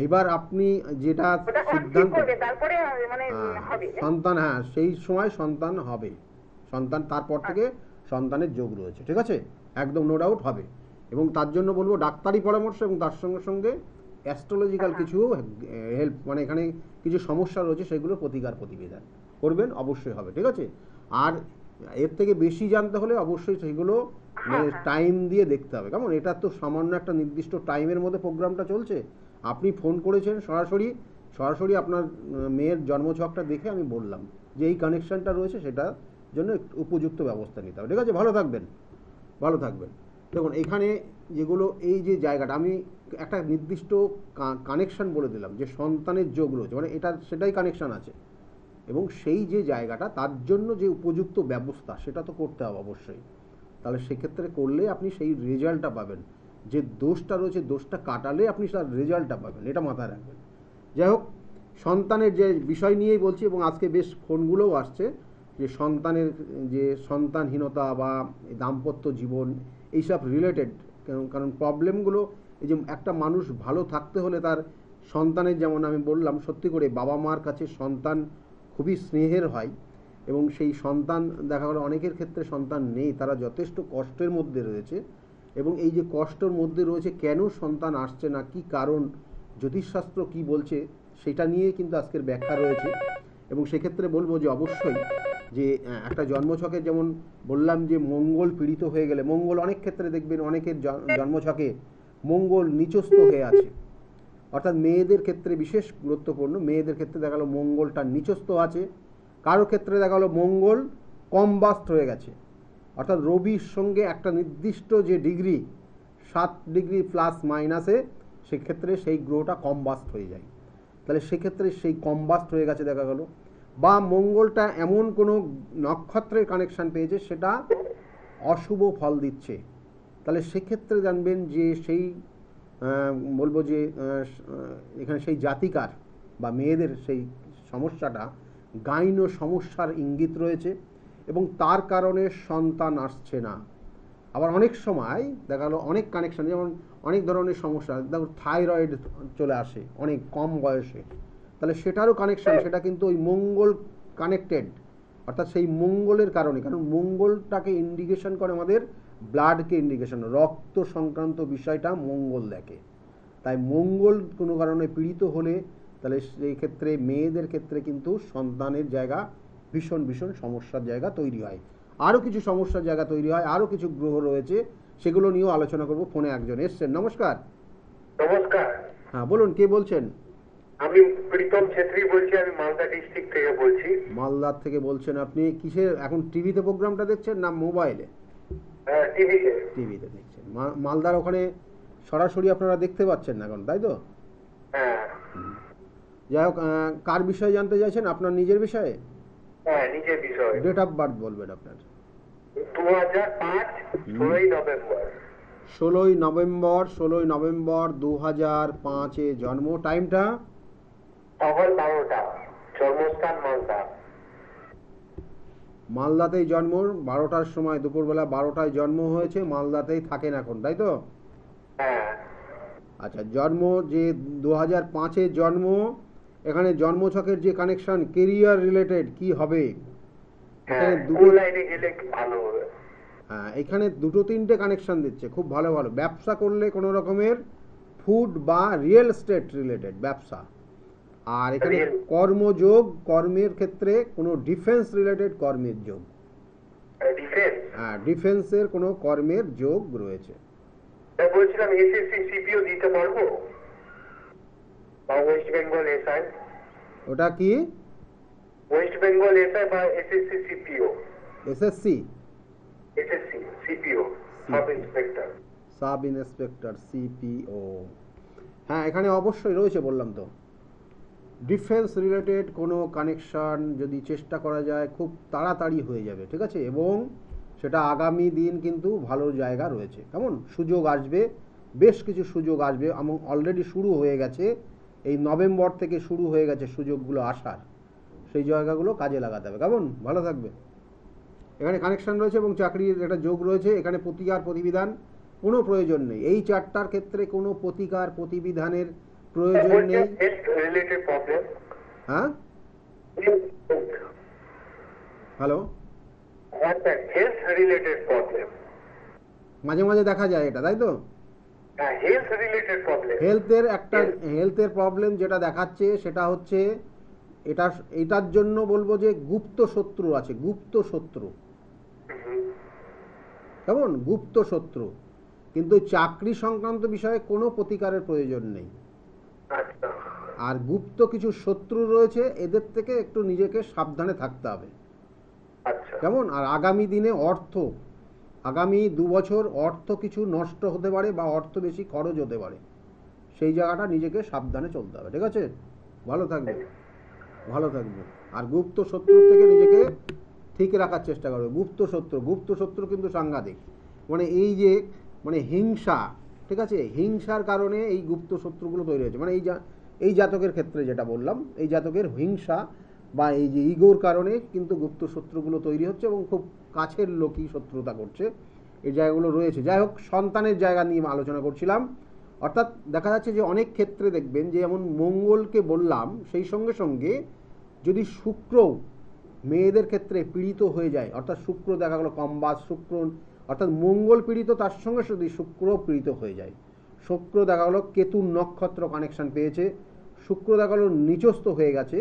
Speaker 1: এইবার আপনি যেটা
Speaker 2: ওটা ঠিক
Speaker 1: সিদ্ধান্ত,
Speaker 2: করবে তারপরে মানে হবে।
Speaker 1: সন্তান, হ্যাঁ সেই সময় সন্তান হবে, সন্তান তারপর থেকে সন্তানের যোগ রয়েছে, ঠিক আছে, একদম নো ডাউট হবে। এবং তার জন্য বলবো ডাক্তারি পরামর্শ এবং তার সঙ্গে সঙ্গে অ্যাস্ট্রোলজিক্যাল কিছু হেল্প, মানে এখানে কিছু সমস্যা রয়েছে সেগুলো প্রতিকার প্রতিবিধান করবেন, অবশ্যই হবে, ঠিক আছে। আর এর থেকে বেশি জানতে হলে অবশ্যই সেগুলো মানে টাইম দিয়ে দেখতে হবে, কেমন, এটা তো সামান্য একটা নির্দিষ্ট টাইমের মধ্যে প্রোগ্রামটা চলছে। আপনি ফোন করেছেন সরাসরি, সরাসরি আপনার মেয়ের জন্মছকটা দেখে আমি বললাম যে এই কানেকশানটা রয়েছে, সেটার জন্য একটু উপযুক্ত ব্যবস্থা নিতে হবে, ঠিক আছে। ভালো থাকবেন, ভালো থাকবেন। দেখুন এখানে যেগুলো, এই যে জায়গাটা আমি একটা নির্দিষ্ট কানেকশান বলে দিলাম যে সন্তানের যোগ রয়েছে, মানে এটা সেটাই কানেকশান আছে, এবং সেই যে জায়গাটা তার জন্য যে উপযুক্ত ব্যবস্থা সেটা তো করতে হবে অবশ্যই। তাহলে সেক্ষেত্রে করলে আপনি সেই রেজাল্টটা পাবেন, যে দোষটা রয়েছে দোষটা কাটালে আপনি তার রেজাল্টটা পাবেন, এটা মাথায় রাখবেন। যাই হোক, সন্তানের যে বিষয় নিয়েই বলছি, এবং আজকে বেশ ফোনগুলোও আসছে যে সন্তানের যে সন্তানহীনতা বা দাম্পত্য জীবন এইসব রিলেটেড, কারণ প্রবলেমগুলো, এই যে একটা মানুষ ভালো থাকতে হলে তার সন্তানের, যেমন আমি বললাম সত্যি করে বাবা মার কাছে সন্তান খুবই স্নেহের হয়, এবং সেই সন্তান দেখা গেলো অনেকের ক্ষেত্রে সন্তান নেই, তারা যথেষ্ট কষ্টের মধ্যে রয়েছে, এবং এই যে কষ্টের মধ্যে রয়েছে কেন সন্তান আসছে না, কি কারণ, জ্যোতিষশাস্ত্র কি বলছে সেটা নিয়ে কিন্তু আজকের ব্যাখ্যা রয়েছে। এবং সেক্ষেত্রে বলবো যে অবশ্যই যে একটা জন্মছকে যেমন বললাম যে মঙ্গল পীড়িত হয়ে গেলে, মঙ্গল অনেক ক্ষেত্রে দেখবেন অনেকের জন্মছকে মঙ্গল নিচস্থ হয়ে আছে, অর্থাৎ মেয়েদের ক্ষেত্রে বিশেষ গুরুত্বপূর্ণ, মেয়েদের ক্ষেত্রে দেখা গেলো মঙ্গলটা নিচস্থ আছে, কারো ক্ষেত্রে দেখা গেলো মঙ্গল কম্বাস্ট হয়ে গেছে, অর্থাৎ রবির সঙ্গে একটা নির্দিষ্ট যে ডিগ্রি 7 ডিগ্রি প্লাস মাইনাসে, সেক্ষেত্রে সেই গ্রহটা কম্বাস্ট হয়ে যায়। তাহলে সেক্ষেত্রে সেই কম্বাস্ট হয়ে গেছে দেখা গেল, বা মঙ্গলটা এমন কোনো নক্ষত্রের কানেকশান পেয়েছে সেটা অশুভ ফল দিচ্ছে, তাহলে সেক্ষেত্রে জানবেন যে সেই বলবো যে এখানে সেই জাতিকার বা মেয়েদের সেই সমস্যাটা গাইনো সমস্যার ইঙ্গিত রয়েছে, এবং তার কারণে সন্তান আসছে না। আবার অনেক সময় দেখা গেলো অনেক কানেকশান, যেমন অনেক ধরনের সমস্যা, দেখো থাইরয়েড চলে আসে অনেক কম বয়সে, তাহলে সেটারও কানেকশান, সেটা কিন্তু ওই মঙ্গল কানেক্টেড, অর্থাৎ সেই মঙ্গলের কারণে, কারণ মঙ্গলটাকে ইন্ডিকেশন করে আমাদের ব্লাডকে ইন্ডিকেশন, রক্ত সংক্রান্ত বিষয়টা মঙ্গল দেখে। তাই মঙ্গল কোনো কারণে পীড়িত হলে তাহলে সেই ক্ষেত্রে মেয়েদের ক্ষেত্রে কিন্তু সন্তানের জায়গা ভীষণ ভীষণ সমস্যার জায়গা তৈরি হয়, আরও কিছু সমস্যার জায়গা তৈরি হয়, আরও কিছু গ্রহ রয়েছে, সেগুলো নিয়েও আলোচনা করব। ফোনে একজন এসছেন, নমস্কার।
Speaker 3: নমস্কার,
Speaker 1: হ্যাঁ বলুন, কে বলছেন?
Speaker 3: আমি প্রীতম ছেত্রী বলছি, আমি মালদা ডিস্ট্রিক্ট থেকে বলছি।
Speaker 1: মালদার থেকে বলছেন আপনি, কিসের এখন টিভিতে প্রোগ্রামটা দেখছেন না মোবাইলে?
Speaker 3: হ্যাঁ, টিভিতে।
Speaker 1: টিভিতে দেখছেন, মালদার ওখানে সরাসরি আপনারা দেখতে পাচ্ছেন না এখন, তাই তো?
Speaker 3: হ্যাঁ
Speaker 1: যাই হোক, কার বিষয়ে জানতে চাইছেন, আপনার নিজের বিষয়ে?
Speaker 3: হ্যাঁ, নিজের বিষয়।
Speaker 1: ডেট অফ বার্থ বলবেন আপনার।
Speaker 3: 2005 16ই নভেম্বর।
Speaker 1: 16ই নভেম্বর 2005-এ জন্ম, টাইমটা?
Speaker 3: সকাল 12টা, জন্মস্থান মালদা।
Speaker 1: মালদাতেই জন্ম, 12টার সময়, দুপুরবেলা 12টায় জন্ম হয়েছে, মালদাতেই থাকেন এখন, তাই তো?
Speaker 3: হ্যাঁ।
Speaker 1: আচ্ছা, জন্ম যে 2005-এ জন্ম, এখানে জন্মছকের যে কানেকশন কেরিয়ার রিলেটেড কি হবে?
Speaker 3: হ্যাঁ,
Speaker 1: এখানে
Speaker 3: কোন লাইনে গেলে ভালো হবে?
Speaker 1: হ্যাঁ, এখানে দুটো তিনটে কানেকশন দিচ্ছে, খুব ভালো ভালো। ব্যবসা করলে কোনো রকমের ফুড বা রিয়েল এস্টেট রিলেটেড ব্যবসা, আর এখানে কর্মযোগ, কর্মের ক্ষেত্রে কোনো ডিফেন্স রিলেটেড কর্মের যোগ,
Speaker 3: ডিফেন্স।
Speaker 1: হ্যাঁ ডিফেন্সের কোনো কর্মের যোগ রয়েছে।
Speaker 3: বলছিলাম এসএসসি সিপিও দিতে পারবো, বা ওয়েস্ট বেঙ্গল এসআই?
Speaker 1: ওটা কি?
Speaker 3: ওয়েস্ট বেঙ্গল এসআই বা SSC CPO?
Speaker 1: SSC,
Speaker 3: SSC CPO, sub inspector.
Speaker 1: Sub inspector, CPO, হ্যাঁ এখানে অবশ্যই রয়েছে, বললাম তো। ডিফেন্স রিলেটেড কোনো কানেকশান যদি চেষ্টা করা যায় খুব তাড়াতাড়ি হয়ে যাবে, ঠিক আছে, এবং সেটা আগামী দিন কিন্তু ভালো জায়গা রয়েছে, কেমন সুযোগ আসবে, বেশ কিছু সুযোগ আসবে, এবং অলরেডি শুরু হয়ে গেছে, এই নভেম্বর থেকে শুরু হয়ে গেছে সুযোগগুলো আসার, সেই জায়গাগুলো কাজে লাগাতে হবে, কেমন, ভালো থাকবে। এখানে কানেকশন রয়েছে এবং চাকরির একটা যোগ রয়েছে। এখানে প্রতিকার প্রতিবিধান কোনো প্রয়োজন নেই, এই চারটার ক্ষেত্রে কোনো প্রতিকার প্রতিবিধানের প্রয়োজন নেই।
Speaker 3: Health related problem.
Speaker 1: হ্যাঁ, হ্যালো,
Speaker 3: হেলথ রিলেটেড প্রবলেম।
Speaker 1: মাঝে মাঝে দেখা যায় এটা, তাই তো?
Speaker 3: হ্যাঁ, হেলথ রিলেটেড প্রবলেম।
Speaker 1: হেলথের প্রবলেম যেটা দেখাচ্ছে সেটা হচ্ছে এটার জন্য বলবো যে গুপ্ত শত্রু আছে, গুপ্ত শত্রু। কেমন? গুপ্ত শত্রু। কিন্তু চাকরি সংক্রান্ত বিষয়ে কোনো প্রতিকারের প্রয়োজন নেই।
Speaker 3: আচ্ছা।
Speaker 1: আর গুপ্ত কিছু শত্রু রয়েছে, এদের থেকে একটু নিজেকে সাবধানে থাকতে হবে।
Speaker 3: আচ্ছা।
Speaker 1: কেমন? আর আগামী দিনে আগামী 2 বছর অর্থ কিছু নষ্ট হতে পারে বা অর্থ বেশি খরচ হতে পারে, সেই জায়গাটা নিজেকে সাবধানে চলতে হবে। ঠিক আছে? ভালো থাকবে, ভালো থাকবে। আর গুপ্ত শত্রুর থেকে নিজেকে ঠিক রাখার চেষ্টা করবে। গুপ্ত শত্রু কিন্তু সাংঘাতিক। মানে এই যে হিংসা, ঠিক আছে, হিংসার কারণে এই গুপ্ত শত্রুগুলো তৈরি হয়েছে। মানে এই জাতকের ক্ষেত্রে যেটা বললাম, এই জাতকের হিংসা বা এই যে ইগোর কারণে কিন্তু গুপ্ত শত্রুগুলো তৈরি হচ্ছে এবং খুব কাছের লোকই শত্রুতা করছে, এই জায়গাগুলো রয়েছে। যাই হোক, সন্তানের জায়গা নিয়ে আলোচনা করছিলাম। অর্থাৎ দেখা যাচ্ছে যে অনেক ক্ষেত্রে দেখবেন যে যেমন মঙ্গলকে বললাম, সেই সঙ্গে সঙ্গে যদি শুক্র মেয়েদের ক্ষেত্রে পীড়িত হয়ে যায়, অর্থাৎ শুক্র দেখা গেলো কম্বাস, শুক্র অর্থাৎ মঙ্গল পীড়িত, তার সঙ্গে যদি শুক্র পীড়িত হয়ে যায়, শুক্র দেখা গেলো কেতুর নক্ষত্র কানেকশন পেয়েছে, শুক্র দেখা গেলো নিচস্থ হয়ে গেছে,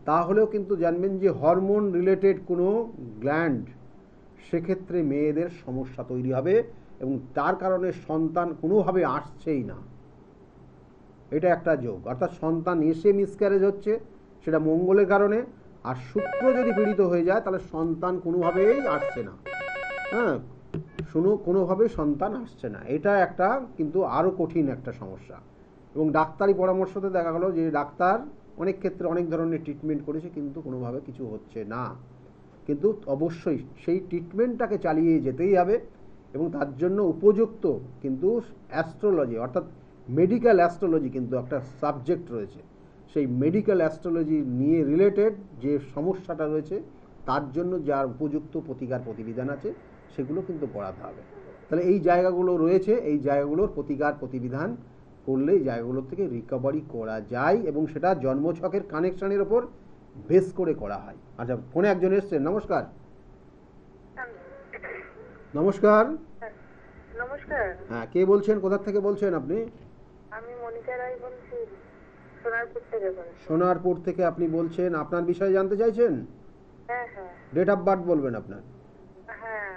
Speaker 1: তাহলেও কিন্তু জানবেন যে হরমোন রিলেটেড কোনো গ্ল্যান্ড, সেক্ষেত্রে মেয়েদের সমস্যা তৈরি হবে এবং তার কারণে সন্তান কোনোভাবে আসছেই না। এটা একটা যোগ। অর্থাৎ সন্তান এসে মিসক্যারেজ হচ্ছে, সেটা মঙ্গলের কারণে। আর শুক্র যদি পীড়িত হয়ে যায় তাহলে সন্তান কোনোভাবেই আসছে না। হ্যাঁ, কোনোভাবেই সন্তান আসছে না। এটা একটা কিন্তু আরও কঠিন একটা সমস্যা। এবং ডাক্তারি পরামর্শতে দেখা গেলো যে ডাক্তার অনেক ক্ষেত্রে অনেক ধরনের ট্রিটমেন্ট করেছে, কিন্তু কোনোভাবে কিছু হচ্ছে না। কিন্তু অবশ্যই সেই ট্রিটমেন্টটাকে চালিয়ে যেতেই হবে এবং তার জন্য উপযুক্ত কিন্তু অ্যাস্ট্রোলজি, অর্থাৎ মেডিকেল অ্যাস্ট্রোলজি কিন্তু একটা সাবজেক্ট রয়েছে। সেই মেডিকেল অ্যাস্ট্রোলজি নিয়ে রিলেটেড যে সমস্যাটা রয়েছে, তার জন্য যার উপযুক্ত প্রতিকার প্রতিবিধান আছে, সেগুলো কিন্তু করাতে হবে। তাহলে এই জায়গাগুলো রয়েছে, এই জায়গাগুলোর প্রতিকার প্রতিবিধান করলে এই জায়গাগুলোর থেকে রিকভারি করা যায় এবং সেটা জন্মছকের কানেকশনের ওপর বেস করে করা হয়। আচ্ছা, ফোনে একজন এসছেন। নমস্কার। নমস্কার।
Speaker 2: নমস্কার।
Speaker 1: হ্যাঁ, কে বলছেন? কোথা থেকে বলছেন আপনি?
Speaker 2: আমি মনিকা রায় বলছি, সোনারপুর থেকে বলছি।
Speaker 1: সোনারপুর থেকে আপনি বলছেন, আপনার বিষয়ে জানতে চাইছেন?
Speaker 2: হ্যাঁ হ্যাঁ
Speaker 1: ডেট অফ বার্থ বলবেন আপনার।
Speaker 2: হ্যাঁ,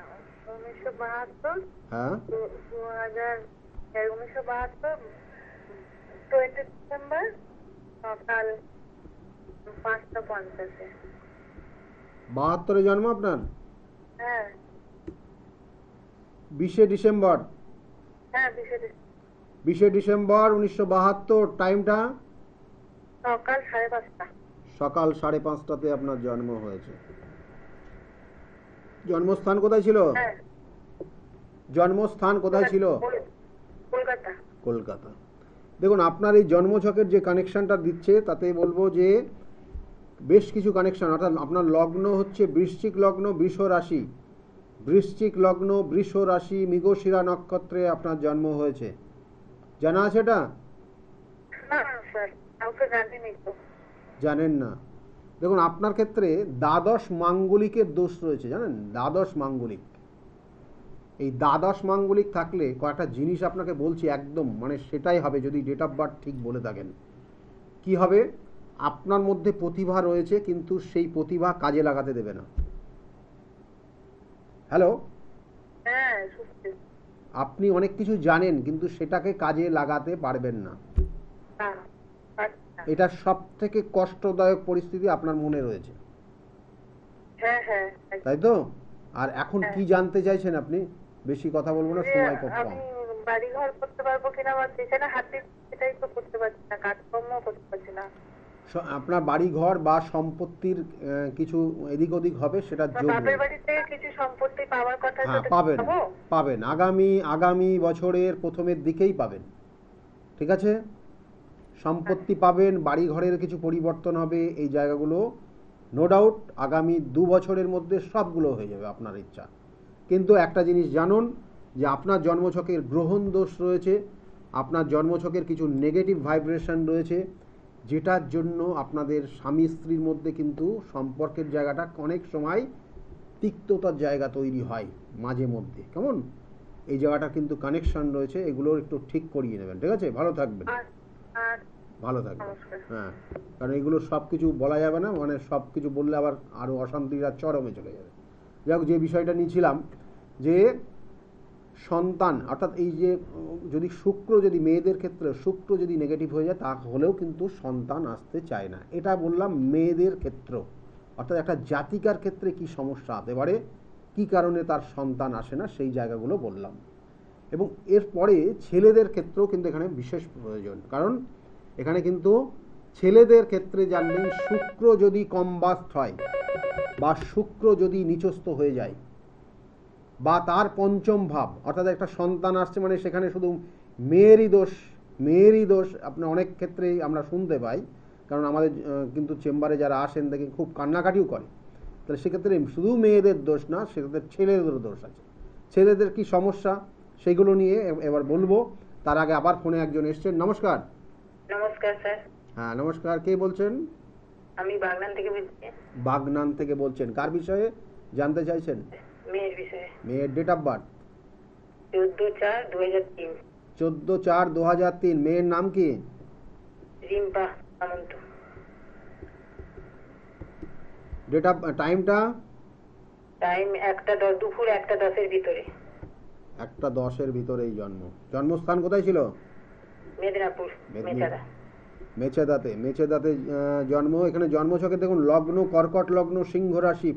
Speaker 2: 1972।
Speaker 1: হ্যাঁ,
Speaker 2: 1972 20 ডিসেম্বর সকাল 5:50।
Speaker 1: 72-এ জন্ম আপনার?
Speaker 2: হ্যাঁ
Speaker 1: 20 ডিসেম্বর।
Speaker 2: হ্যাঁ
Speaker 1: 20 ডিসেম্বর 1972। টাইমটা?
Speaker 2: সকাল 5:30।
Speaker 1: সকাল 5:30টাতে আপনার জন্ম হয়েছে। জন্মস্থান কোথায় ছিল?
Speaker 2: হ্যাঁ,
Speaker 1: জন্মস্থান কোথায় ছিল?
Speaker 2: কলকাতা।
Speaker 1: কলকাতা। দেখুন, আপনার এই জন্মছকের যে কানেকশনটা দিচ্ছে তাতে বলবো যে বেশ কিছু কানেকশন, অর্থাৎ আপনার লগ্ন হচ্ছে বৃশ্চিক লগ্ন, বৃষ রাশি। বৃশ্চিক লগ্ন, বৃষ রাশি, মৃগশিরা নক্ষত্রে আপনার জন্ম হয়েছে। জানা আছে এটা?
Speaker 2: না স্যার, কাউকে জানিনি তো।
Speaker 1: জানেন না? দেখুন, আপনার ক্ষেত্রে দ্বাদশ মাঙ্গলিকের দোষ রয়েছে, জানেন? দ্বাদশ মাঙ্গলিক। এই দ্বাদশ মাঙ্গলিক থাকলে কয়েকটা জিনিস আপনাকে বলছি, একদম মানে সেটাই হবে যদি ডেট অফ বার্থ ঠিক বলে থাকেন। কি হবে? আপনার মধ্যে প্রতিভা রয়েছে, কিন্তু সেই প্রতিভা কাজে লাগাতে দেবে না। হ্যালো,
Speaker 2: হ্যাঁ শুনছি।
Speaker 1: আপনি অনেক কিছু জানেন কিন্তু সেটাকে কাজে লাগাতে পারবেন না।
Speaker 2: হ্যাঁ, আচ্ছা।
Speaker 1: এটা সব থেকে কষ্টদায়ক পরিস্থিতি আপনার মনে রয়েছে,
Speaker 2: হ্যাঁ হ্যাঁ।
Speaker 1: তাই তো? আর এখন কি জানতে চাইছেন আপনি? বেশি কথা বলবো না, সময় খুব কম।
Speaker 2: আমি বাড়ি ঘর করতে পারবো কিনা, বা যেখানে হাতে সেটাই তো করতে পারছি না, কাজকর্ম করতে পারছি না।
Speaker 1: আপনার বাড়ি ঘর বা সম্পত্তির কিছু এদিক ওদিক হবে, সেটা যোগ
Speaker 2: বাপের বাড়ি থেকে কিছু সম্পত্তি পাওয়ার কথা।
Speaker 1: হ্যাঁ, পাবেন আগামী বছরের প্রথমের দিকেই পাবেন। ঠিক আছে? সম্পত্তি পাবেন, বাড়ি ঘরের কিছু পরিবর্তন হবে, এই জায়গাগুলো নো ডাউট আগামী 2 বছরের মধ্যে সবগুলো হয়ে যাবে আপনার ইচ্ছা। কিন্তু একটা জিনিস জানুন যে আপনার জন্মছকের গ্রহণ দোষ রয়েছে, আপনার জন্মছকের কিছু নেগেটিভ ভাইব্রেশন রয়েছে, যেটার জন্য আপনাদের স্বামী স্ত্রীর মধ্যে কিন্তু সম্পর্কের জায়গাটা অনেক সময় তিক্ততার জায়গা তৈরি হয় মাঝে মধ্যে। কেমন এই জায়গাটা কিন্তু কানেকশন রয়েছে, এগুলো একটু ঠিক করিয়ে নেবেন। ঠিক আছে, ভালো থাকবেন।
Speaker 2: আর
Speaker 1: ভালো থাকবেন।
Speaker 2: নমস্কার।
Speaker 1: হ্যাঁ, কারণ এগুলো সব কিছু বলা যাবে না, মানে সব কিছু বললে আবার আরও অশান্তির চরমে চলে যাবে। যাই হোক, যে বিষয়টা নিয়েছিলাম যে সন্তান, অর্থাৎ এই যে যদি শুক্র, যদি মেয়েদের ক্ষেত্রে শুক্র যদি নেগেটিভ হয়ে যায় তাহলেও কিন্তু সন্তান আসতে চায় না। এটা বললাম মেয়েদের ক্ষেত্র, অর্থাৎ একটা জাতিকার ক্ষেত্রে কি সমস্যা হতে পারে, কি কারণে তার সন্তান আসে না, সেই জায়গাগুলো বললাম। এবং এরপরে ছেলেদের ক্ষেত্রেও কিন্তু এখানে বিশেষ প্রয়োজন, কারণ এখানে কিন্তু ছেলেদের ক্ষেত্রে জানবেন শুক্র যদি কম্বাস্ট হয় বা শুক্র যদি নিচস্থ হয়ে যায় বা তার পঞ্চম ভাব, অর্থাৎ একটা সন্তান আসছে মানে সেখানে শুধু মেয়েরই দোষ আপনার অনেক ক্ষেত্রেই আমরা শুনতে পাই। কারণ আমাদের কিন্তু চেম্বারে যারা আসেন দেখে খুব কান্নাকাটিও করে। তাহলে সেক্ষেত্রে শুধু মেয়েদের দোষ না, সেক্ষেত্রে ছেলেদেরও দোষ আছে। ছেলেদের কি সমস্যা সেগুলো নিয়ে এবার বলবো। তার আগে আবার ফোনে একজন এসছেন। নমস্কার।
Speaker 2: নমস্কার স্যার,
Speaker 1: হ্যাঁ নমস্কার, কে বলছেন?
Speaker 2: আমি বাগনান থেকে বলছি।
Speaker 1: বাগনান থেকে বলছেন, কার বিষয়ে জানতে চাইছেন?
Speaker 2: মেয়ের বিষয়ে।
Speaker 1: মেয়ের ডেট অফ বার্থ?
Speaker 2: 14/4/2003।
Speaker 1: 14/4/2003। মেয়ের নাম কি?
Speaker 2: রিম্পা সামন্ত।
Speaker 1: ডেট অফ টাইমটা?
Speaker 2: টাইম 1:10, দুপুর 1:10-এর ভিতরে।
Speaker 1: 1:10-এর ভিতরেই জন্ম। জন্মস্থান কোথায় ছিল?
Speaker 2: মেদিনীপুর, মেচাদা।
Speaker 1: মেচেদাতে জন্ম। এখানে জন্মছকে দেখুন লগ্ন কর্কট লগ্ন, সিংহ রাশি,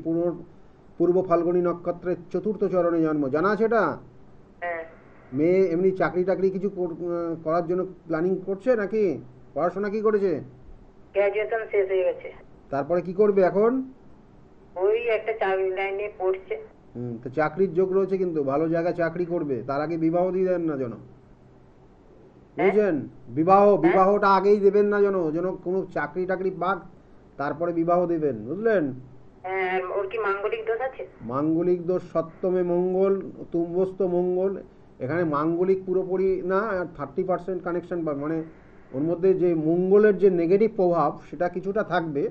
Speaker 1: পূর্ব ফাল্গুনী নক্ষত্রের 4র্থ চরণে জন্ম। জানা আছে এটা?
Speaker 2: হ্যাঁ।
Speaker 1: মেয়ে এমনি চাকরি টাকরি কিছু করার জন্য প্ল্যানিং করছে নাকি? পড়াশোনা কি করেছে?
Speaker 2: গ্রাজুয়েশন শেষ হয়ে গেছে।
Speaker 1: তারপরে কি করবে এখন?
Speaker 2: ওই একটা চাকরি লাইনে পড়ছে।
Speaker 1: তো চাকরির যোগ রয়েছে, কিন্তু ভালো জায়গায় চাকরি করবে। তার আগে বিবাহ দিয়ে দেন না যেন, বুঝছেন? বিবাহটা আগেই দেবেন না যেন কোনো চাকরি টাকরি পাক, তারপরে বিবাহ দেবেন, বুঝলেন?
Speaker 2: হ্যাঁ। ওর কি মাঙ্গলিক দোষ আছে?
Speaker 1: মাঙ্গলিক দোষ সপ্তমে মঙ্গল, তুম্বস্থ মঙ্গল। এখানে মাঙ্গলিক পুরোপুরি না, 30% কানেকশন, মানে ওর মধ্যে যে মঙ্গলের যে নেগেটিভ প্রভাব সেটা কিছুটা থাকবে।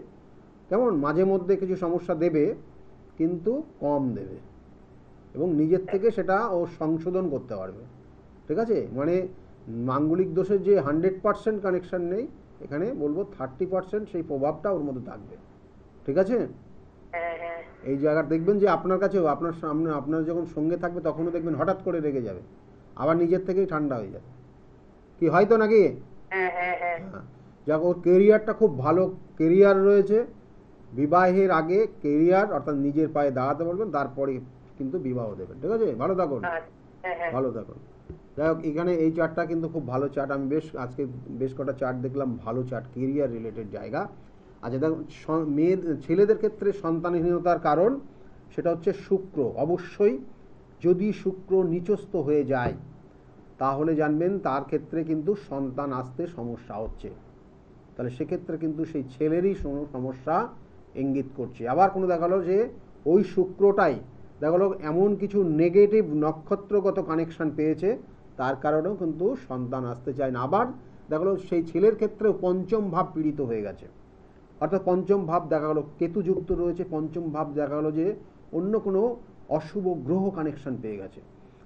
Speaker 1: কেমন মাঝে মধ্যে কিছু সমস্যা দেবে, কিন্তু কম দেবে, এবং নিজের থেকে সেটা ও সংশোধন করতে পারবে। ঠিক আছে, মানে মাঙ্গলিক দোষের যে 100% কানেকশন নেই, এখানে বলবো 30% সেই প্রভাবটা ওর মধ্যে থাকবে। ঠিক আছে,
Speaker 2: হ্যাঁ হ্যাঁ।
Speaker 1: এই জায়গার দেখবেন যে আপনার কাছেও, আপনার সামনে, আপনার যখন সঙ্গে থাকবে তখনও দেখবেন হঠাৎ করে রেগে যাবে, আবার নিজের থেকেই ঠান্ডা হয়ে যাবে। কি হয়তো নাকি?
Speaker 2: হ্যাঁ হ্যাঁ হ্যাঁ।
Speaker 1: যাক, ওর কেরিয়ারটা খুব ভালো কেরিয়ার রয়েছে। বিবাহের আগে কেরিয়ার, অর্থাৎ নিজের পায়ে দাঁড়াতে পারবেন, তারপরে কিন্তু বিবাহ দেবেন। ঠিক আছে, ভালো থাকুন।
Speaker 2: হ্যাঁ হ্যাঁ।
Speaker 1: ভালো থাকুন। যাই হোক, এখানে এই চার্টটা কিন্তু খুব ভালো চার্ট। আমি আজকে বেশ কটা চার্ট দেখলাম, ভালো চার্ট, কেরিয়ার রিলেটেড জায়গা। আচ্ছা দেখুন, ছেলেদের ক্ষেত্রে সন্তানহীনতার কারণ সেটা হচ্ছে শুক্র। অবশ্যই যদি শুক্র নিচস্থ হয়ে যায় তাহলে জানবেন তার ক্ষেত্রে কিন্তু সন্তান আসতে সমস্যা হচ্ছে। তাহলে সেক্ষেত্রে কিন্তু সেই ছেলেরই সমস্যা ইঙ্গিত করছে। আবার কোনো দেখালো যে ওই শুক্রটাই দেখালো এমন কিছু নেগেটিভ নক্ষত্রগত কানেকশন পেয়েছে, তার কারণেও কিন্তু সন্তান আসতে চায় না। আবার দেখালো সেই ছেলের ক্ষেত্রেও পঞ্চম ভাব পীড়িত হয়ে গেছে, অর্থাৎ পঞ্চম ভাব দেখা গেলো কেতুযুক্ত রয়েছে, পঞ্চম ভাব দেখা গেলো যে অন্য কোনো অশুভ গ্রহ কানেকশন পেয়ে গেছে।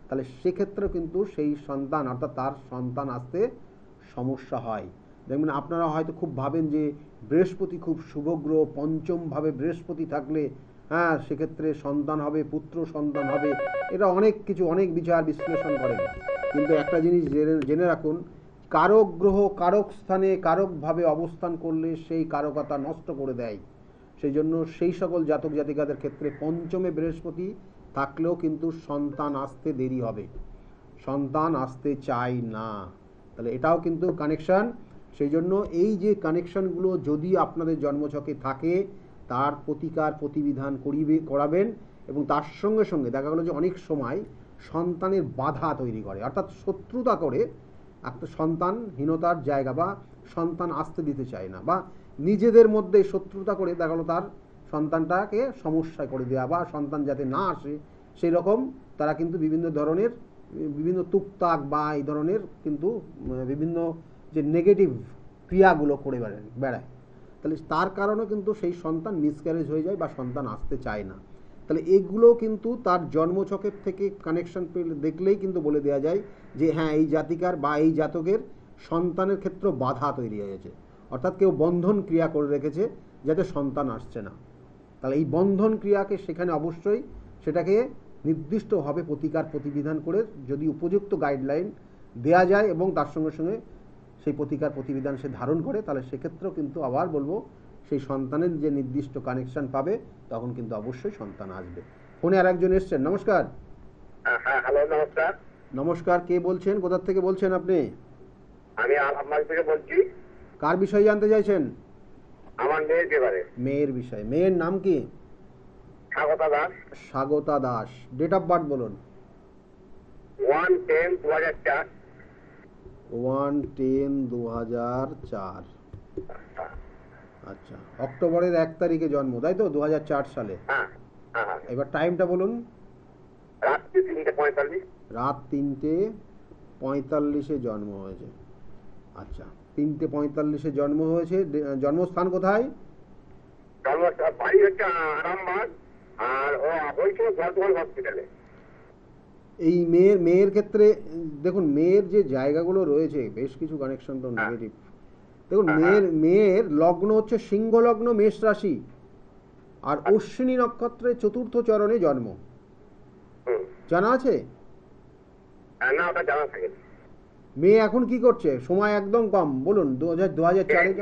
Speaker 1: তাহলে সেক্ষেত্রেও কিন্তু সেই সন্তান, অর্থাৎ তার সন্তান আসতে সমস্যা হয়। দেখবেন আপনারা হয়তো খুব ভাবেন যে বৃহস্পতি খুব শুভ গ্রহ, পঞ্চম ভাবে বৃহস্পতি থাকলে হ্যাঁ সেক্ষেত্রে সন্তান হবে, পুত্র সন্তান হবে। এটা অনেক কিছু, অনেক বিচার বিশ্লেষণ করেন। কিন্তু একটা জিনিস জেনে রাখুন, কারক গ্রহ কারক স্থানে কারকভাবে অবস্থান করলে সেই কারকতা নষ্ট করে দেয়। সেই জন্য সেই সকল জাতক জাতিকাদের ক্ষেত্রে পঞ্চমে বৃহস্পতি থাকলেও কিন্তু সন্তান আসতে দেরি হবে, সন্তান আসতে চায় না। তাহলে এটাও কিন্তু কানেকশন। সেই জন্য এই যে কানেকশনগুলো যদি আপনাদের জন্মছকে থাকে তার প্রতিকার প্রতিবিধান করাবেন। এবং তার সঙ্গে সঙ্গে দেখা গেলো যে অনেক সময় সন্তানের বাধা তৈরি করে, অর্থাৎ শত্রুতা করে একটা সন্তানহীনতার জায়গা, বা সন্তান আসতে দিতে চায় না, বা নিজেদের মধ্যে শত্রুতা করে দেখা গেলো তার সন্তানটাকে সমস্যায় করে দেওয়া বা সন্তান যাতে না আসে সেই রকম তারা কিন্তু বিভিন্ন ধরনের বিভিন্ন তুকতাক বা এই ধরনের কিন্তু বিভিন্ন যে নেগেটিভ ক্রিয়াগুলো করে বেড়ায়। তাহলে তার কারণে কিন্তু সেই সন্তান মিসক্যারেজ হয়ে যায় বা সন্তান আসতে চায় না। তাহলে এগুলো কিন্তু তার জন্মছকের থেকে কানেকশন দেখলেই কিন্তু বলে দেওয়া যায় যে হ্যাঁ এই জাতিকার বা এই জাতকের সন্তানের ক্ষেত্রে বাধা তৈরি হয়েছে, অর্থাৎ কেউ বন্ধন ক্রিয়া করে রেখেছে যাতে সন্তান আসছে না। তাহলে এই বন্ধন ক্রিয়াকে সেখানে অবশ্যই সেটাকে নির্দিষ্টভাবে প্রতিকার প্রতিবিধান করে যদি উপযুক্ত গাইডলাইন দেয়া যায় এবং তার সঙ্গে সঙ্গে সেই প্রতিকার প্রতিবিধান সে ধারণ করে, তাহলে সেক্ষেত্রেও কিন্তু আবার বলবো সেই সন্তানের যে নির্দিষ্ট কানেকশন পাবে তখন কিন্তু অবশ্যই সন্তান আসবে। ফোনে আর একজন এসছেন। নমস্কার।
Speaker 3: হ্যাঁ, হ্যালো, নমস্কার।
Speaker 1: নমস্কার, কে বলছেন, কোথা থেকে বলছেন আপনি?
Speaker 3: আমি আলহামবাগ থেকে বলছি।
Speaker 1: কার বিষয়ে জানতে চাইছেন?
Speaker 3: আমার মেয়ের ব্যাপারে।
Speaker 1: মেয়ের বিষয়ে। মেয়ের নাম কি?
Speaker 3: Swagata Das.
Speaker 1: Swagata Das. Date of birth বলুন।
Speaker 3: 1/10/2004।
Speaker 1: 1/10/2004। আচ্ছা, অক্টোবরের 1 তারিখে জন্ম, তাই তো? 2004 সালে।
Speaker 3: হ্যাঁ, হ্যাঁ।
Speaker 1: এবার টাইমটা বলুন।
Speaker 3: রাত্রি 3:45।
Speaker 1: রাত 3:45 জন্ম হয়েছে। আচ্ছা, 3:45 জন্ম হয়েছে। জন্মস্থান কোথায়?
Speaker 3: বাড়ি হচ্ছে আরামবাগ, আর ও হয়েছিল বর্ধমান হসপিটালে।
Speaker 1: এই মেয়ের ক্ষেত্রে দেখুন, মেয়ের যে জায়গাগুলো রয়েছে বেশ কিছু কানেকশন তো নেগেটিভ। দেখুন, মেয়ের লগ্ন হচ্ছে সিংহ লগ্ন, মেষ রাশি, আর অশ্বিনী নক্ষত্রে 4র্থ চরণে জন্ম। জানা আছে?
Speaker 3: না, ওটা জানা থাকে।
Speaker 1: মেয়ে এখন কি করছে? সময় একদম কম, বলুন। 2004-এ জন্ম।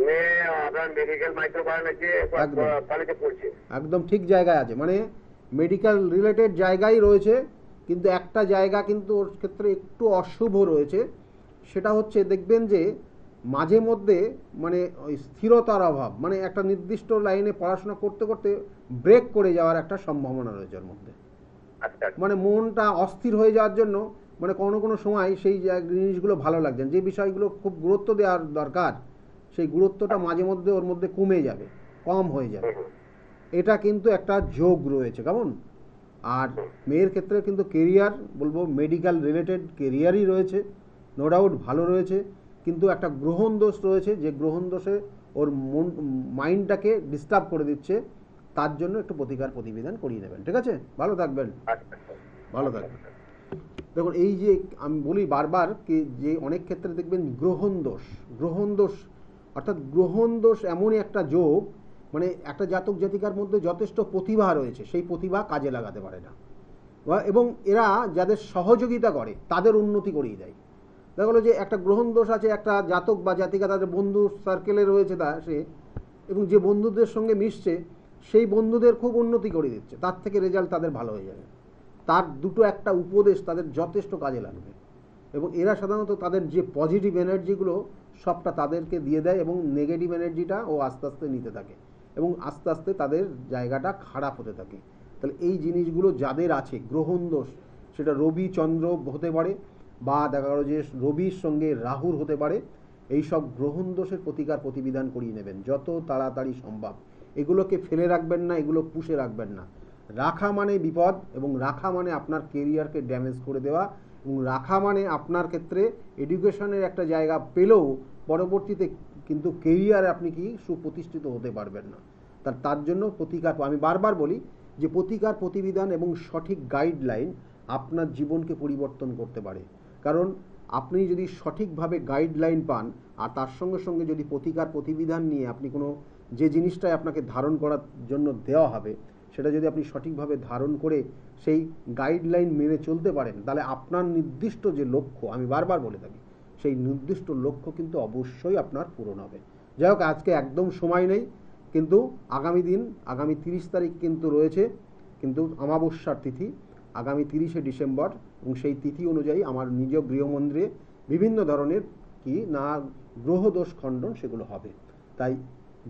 Speaker 3: মেয়ে আপনার মেডিকেল মাইক্রোবায়োলজি কলেজে পড়ছে।
Speaker 1: একদম ঠিক জায়গায় আছে, মানে মেডিকেল রিলেটেড জায়গায় রয়েছে, কিন্তু একটা জায়গা কিন্তু ওর ক্ষেত্রে একটু অশুভ রয়েছে। সেটা হচ্ছে দেখবেন যে মাঝে মধ্যে মানে ওই স্থিরতার অভাব, মানে একটা নির্দিষ্ট লাইনে পড়াশোনা করতে করতে ব্রেক করে যাওয়ার একটা সম্ভাবনা রয়েছে ওর মধ্যে। মানে মনটা অস্থির হয়ে যাওয়ার জন্য মানে কোনো কোনো সময় সেই জিনিসগুলো ভালো লাগছে না, যে বিষয়গুলো খুব গুরুত্ব দেওয়ার দরকার সেই গুরুত্বটা মাঝে মধ্যে ওর মধ্যে কমে যাবে, কম হয়ে যাবে। এটা কিন্তু একটা যোগ রয়েছে, কেমন? আর মেয়ের ক্ষেত্রে কিন্তু কেরিয়ার বলবো মেডিকেল রিলেটেড কেরিয়ারই রয়েছে, নো ডাউট ভালো রয়েছে, কিন্তু একটা গ্রহণ দোষ রয়েছে, যে গ্রহণ দোষে ওর মাইন্ডটাকে ডিস্টার্ব করে দিচ্ছে। তার জন্য একটু প্রতিকার প্রতিবিধান করিয়ে নেবেন, ঠিক আছে? ভালো থাকবেন, ভালো থাকবেন। দেখুন, এই যে আমি বলি বারবার যে অনেক ক্ষেত্রে দেখবেন গ্রহণ দোষ অর্থাৎ গ্রহণ দোষ এমনই একটা যোগ, মানে একটা জাতক জাতিকার মধ্যে যথেষ্ট প্রতিভা রয়েছে, সেই প্রতিভা কাজে লাগাতে পারে না, এবং এরা যাদের সহযোগিতা করে তাদের উন্নতি করিয়ে দেয়। দেখা গেলো যে একটা গ্রহণ দোষ আছে একটা জাতক বা জাতিকা, তাদের বন্ধু সার্কেলে রয়েছে সে, এবং যে বন্ধুদের সঙ্গে মিশছে সেই বন্ধুদের খুব উন্নতি করে দিচ্ছে, তার থেকে রেজাল্ট তাদের ভালো হয়ে যাবে। তার দুটো একটা উপদেশ তাদের যথেষ্ট কাজে লাগবে, এবং এরা সাধারণত তাদের যে পজিটিভ এনার্জিগুলো সবটা তাদেরকে দিয়ে দেয়, এবং নেগেটিভ এনার্জিটা ও আস্তে আস্তে নিতে থাকে, এবং আস্তে আস্তে তাদের জায়গাটা খারাপ হতে থাকে। তাহলে এই জিনিসগুলো যাদের আছে গ্রহণ দোষ, সেটা রবি চন্দ্র হতে পারে, বা দেখা গেল যে রবির সঙ্গে রাহুর হতে পারে, এই সব গ্রহণ দোষের প্রতিকার প্রতিবিধান করিয়ে নেবেন যত তাড়াতাড়ি সম্ভব। এগুলোকে ফেলে রাখবেন না, এগুলো পুষে রাখবেন না। রাখা মানে বিপদ, এবং রাখা মানে আপনার কেরিয়ারকে ড্যামেজ করে দেওয়া, এবং রাখা মানে আপনার ক্ষেত্রে এডুকেশনের একটা জায়গা পেলেও পরবর্তীতে কিন্তু কেরিয়ারে আপনি কি সুপ্রতিষ্ঠিত হতে পারবেন না। তার জন্য প্রতিকার, আমি বারবার বলি যে প্রতিকার প্রতিবিধান এবং সঠিক গাইডলাইন আপনার জীবনকে পরিবর্তন করতে পারে। কারণ আপনি যদি সঠিকভাবে গাইডলাইন পান, আর তার সঙ্গে সঙ্গে যদি প্রতিকার প্রতিবিধান নিয়ে আপনি কোনো যে জিনিসটাই আপনাকে ধারণ করার জন্য দেওয়া হবে সেটা যদি আপনি সঠিকভাবে ধারণ করে সেই গাইডলাইন মেনে চলতে পারেন, তাহলে আপনার নির্দিষ্ট যে লক্ষ্য, আমি বারবার বলে থাকি, সেই নির্দিষ্ট লক্ষ্য কিন্তু অবশ্যই আপনার পূরণ হবে। যাই হোক, আজকে একদম সময় নেই, কিন্তু আগামী দিন, আগামী 30 তারিখ কিন্তু রয়েছে কিন্তু অমাবস্যার তিথি, আগামী 30শে ডিসেম্বর, এবং সেই তিথি অনুযায়ী আমার নিজ গৃহমন্দিরে বিভিন্ন ধরনের কি না গ্রহদোষ খণ্ডন সেগুলো হবে। তাই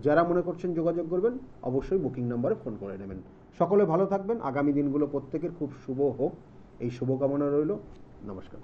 Speaker 1: যারা মনে করছেন যোগাযোগ করবেন, অবশ্যই বুকিং নম্বরে ফোন করে নেবেন। সকলে ভালো থাকবেন, আগামী দিনগুলো প্রত্যেকের খুব শুভ হোক, এই শুভকামনা রইল। নমস্কার।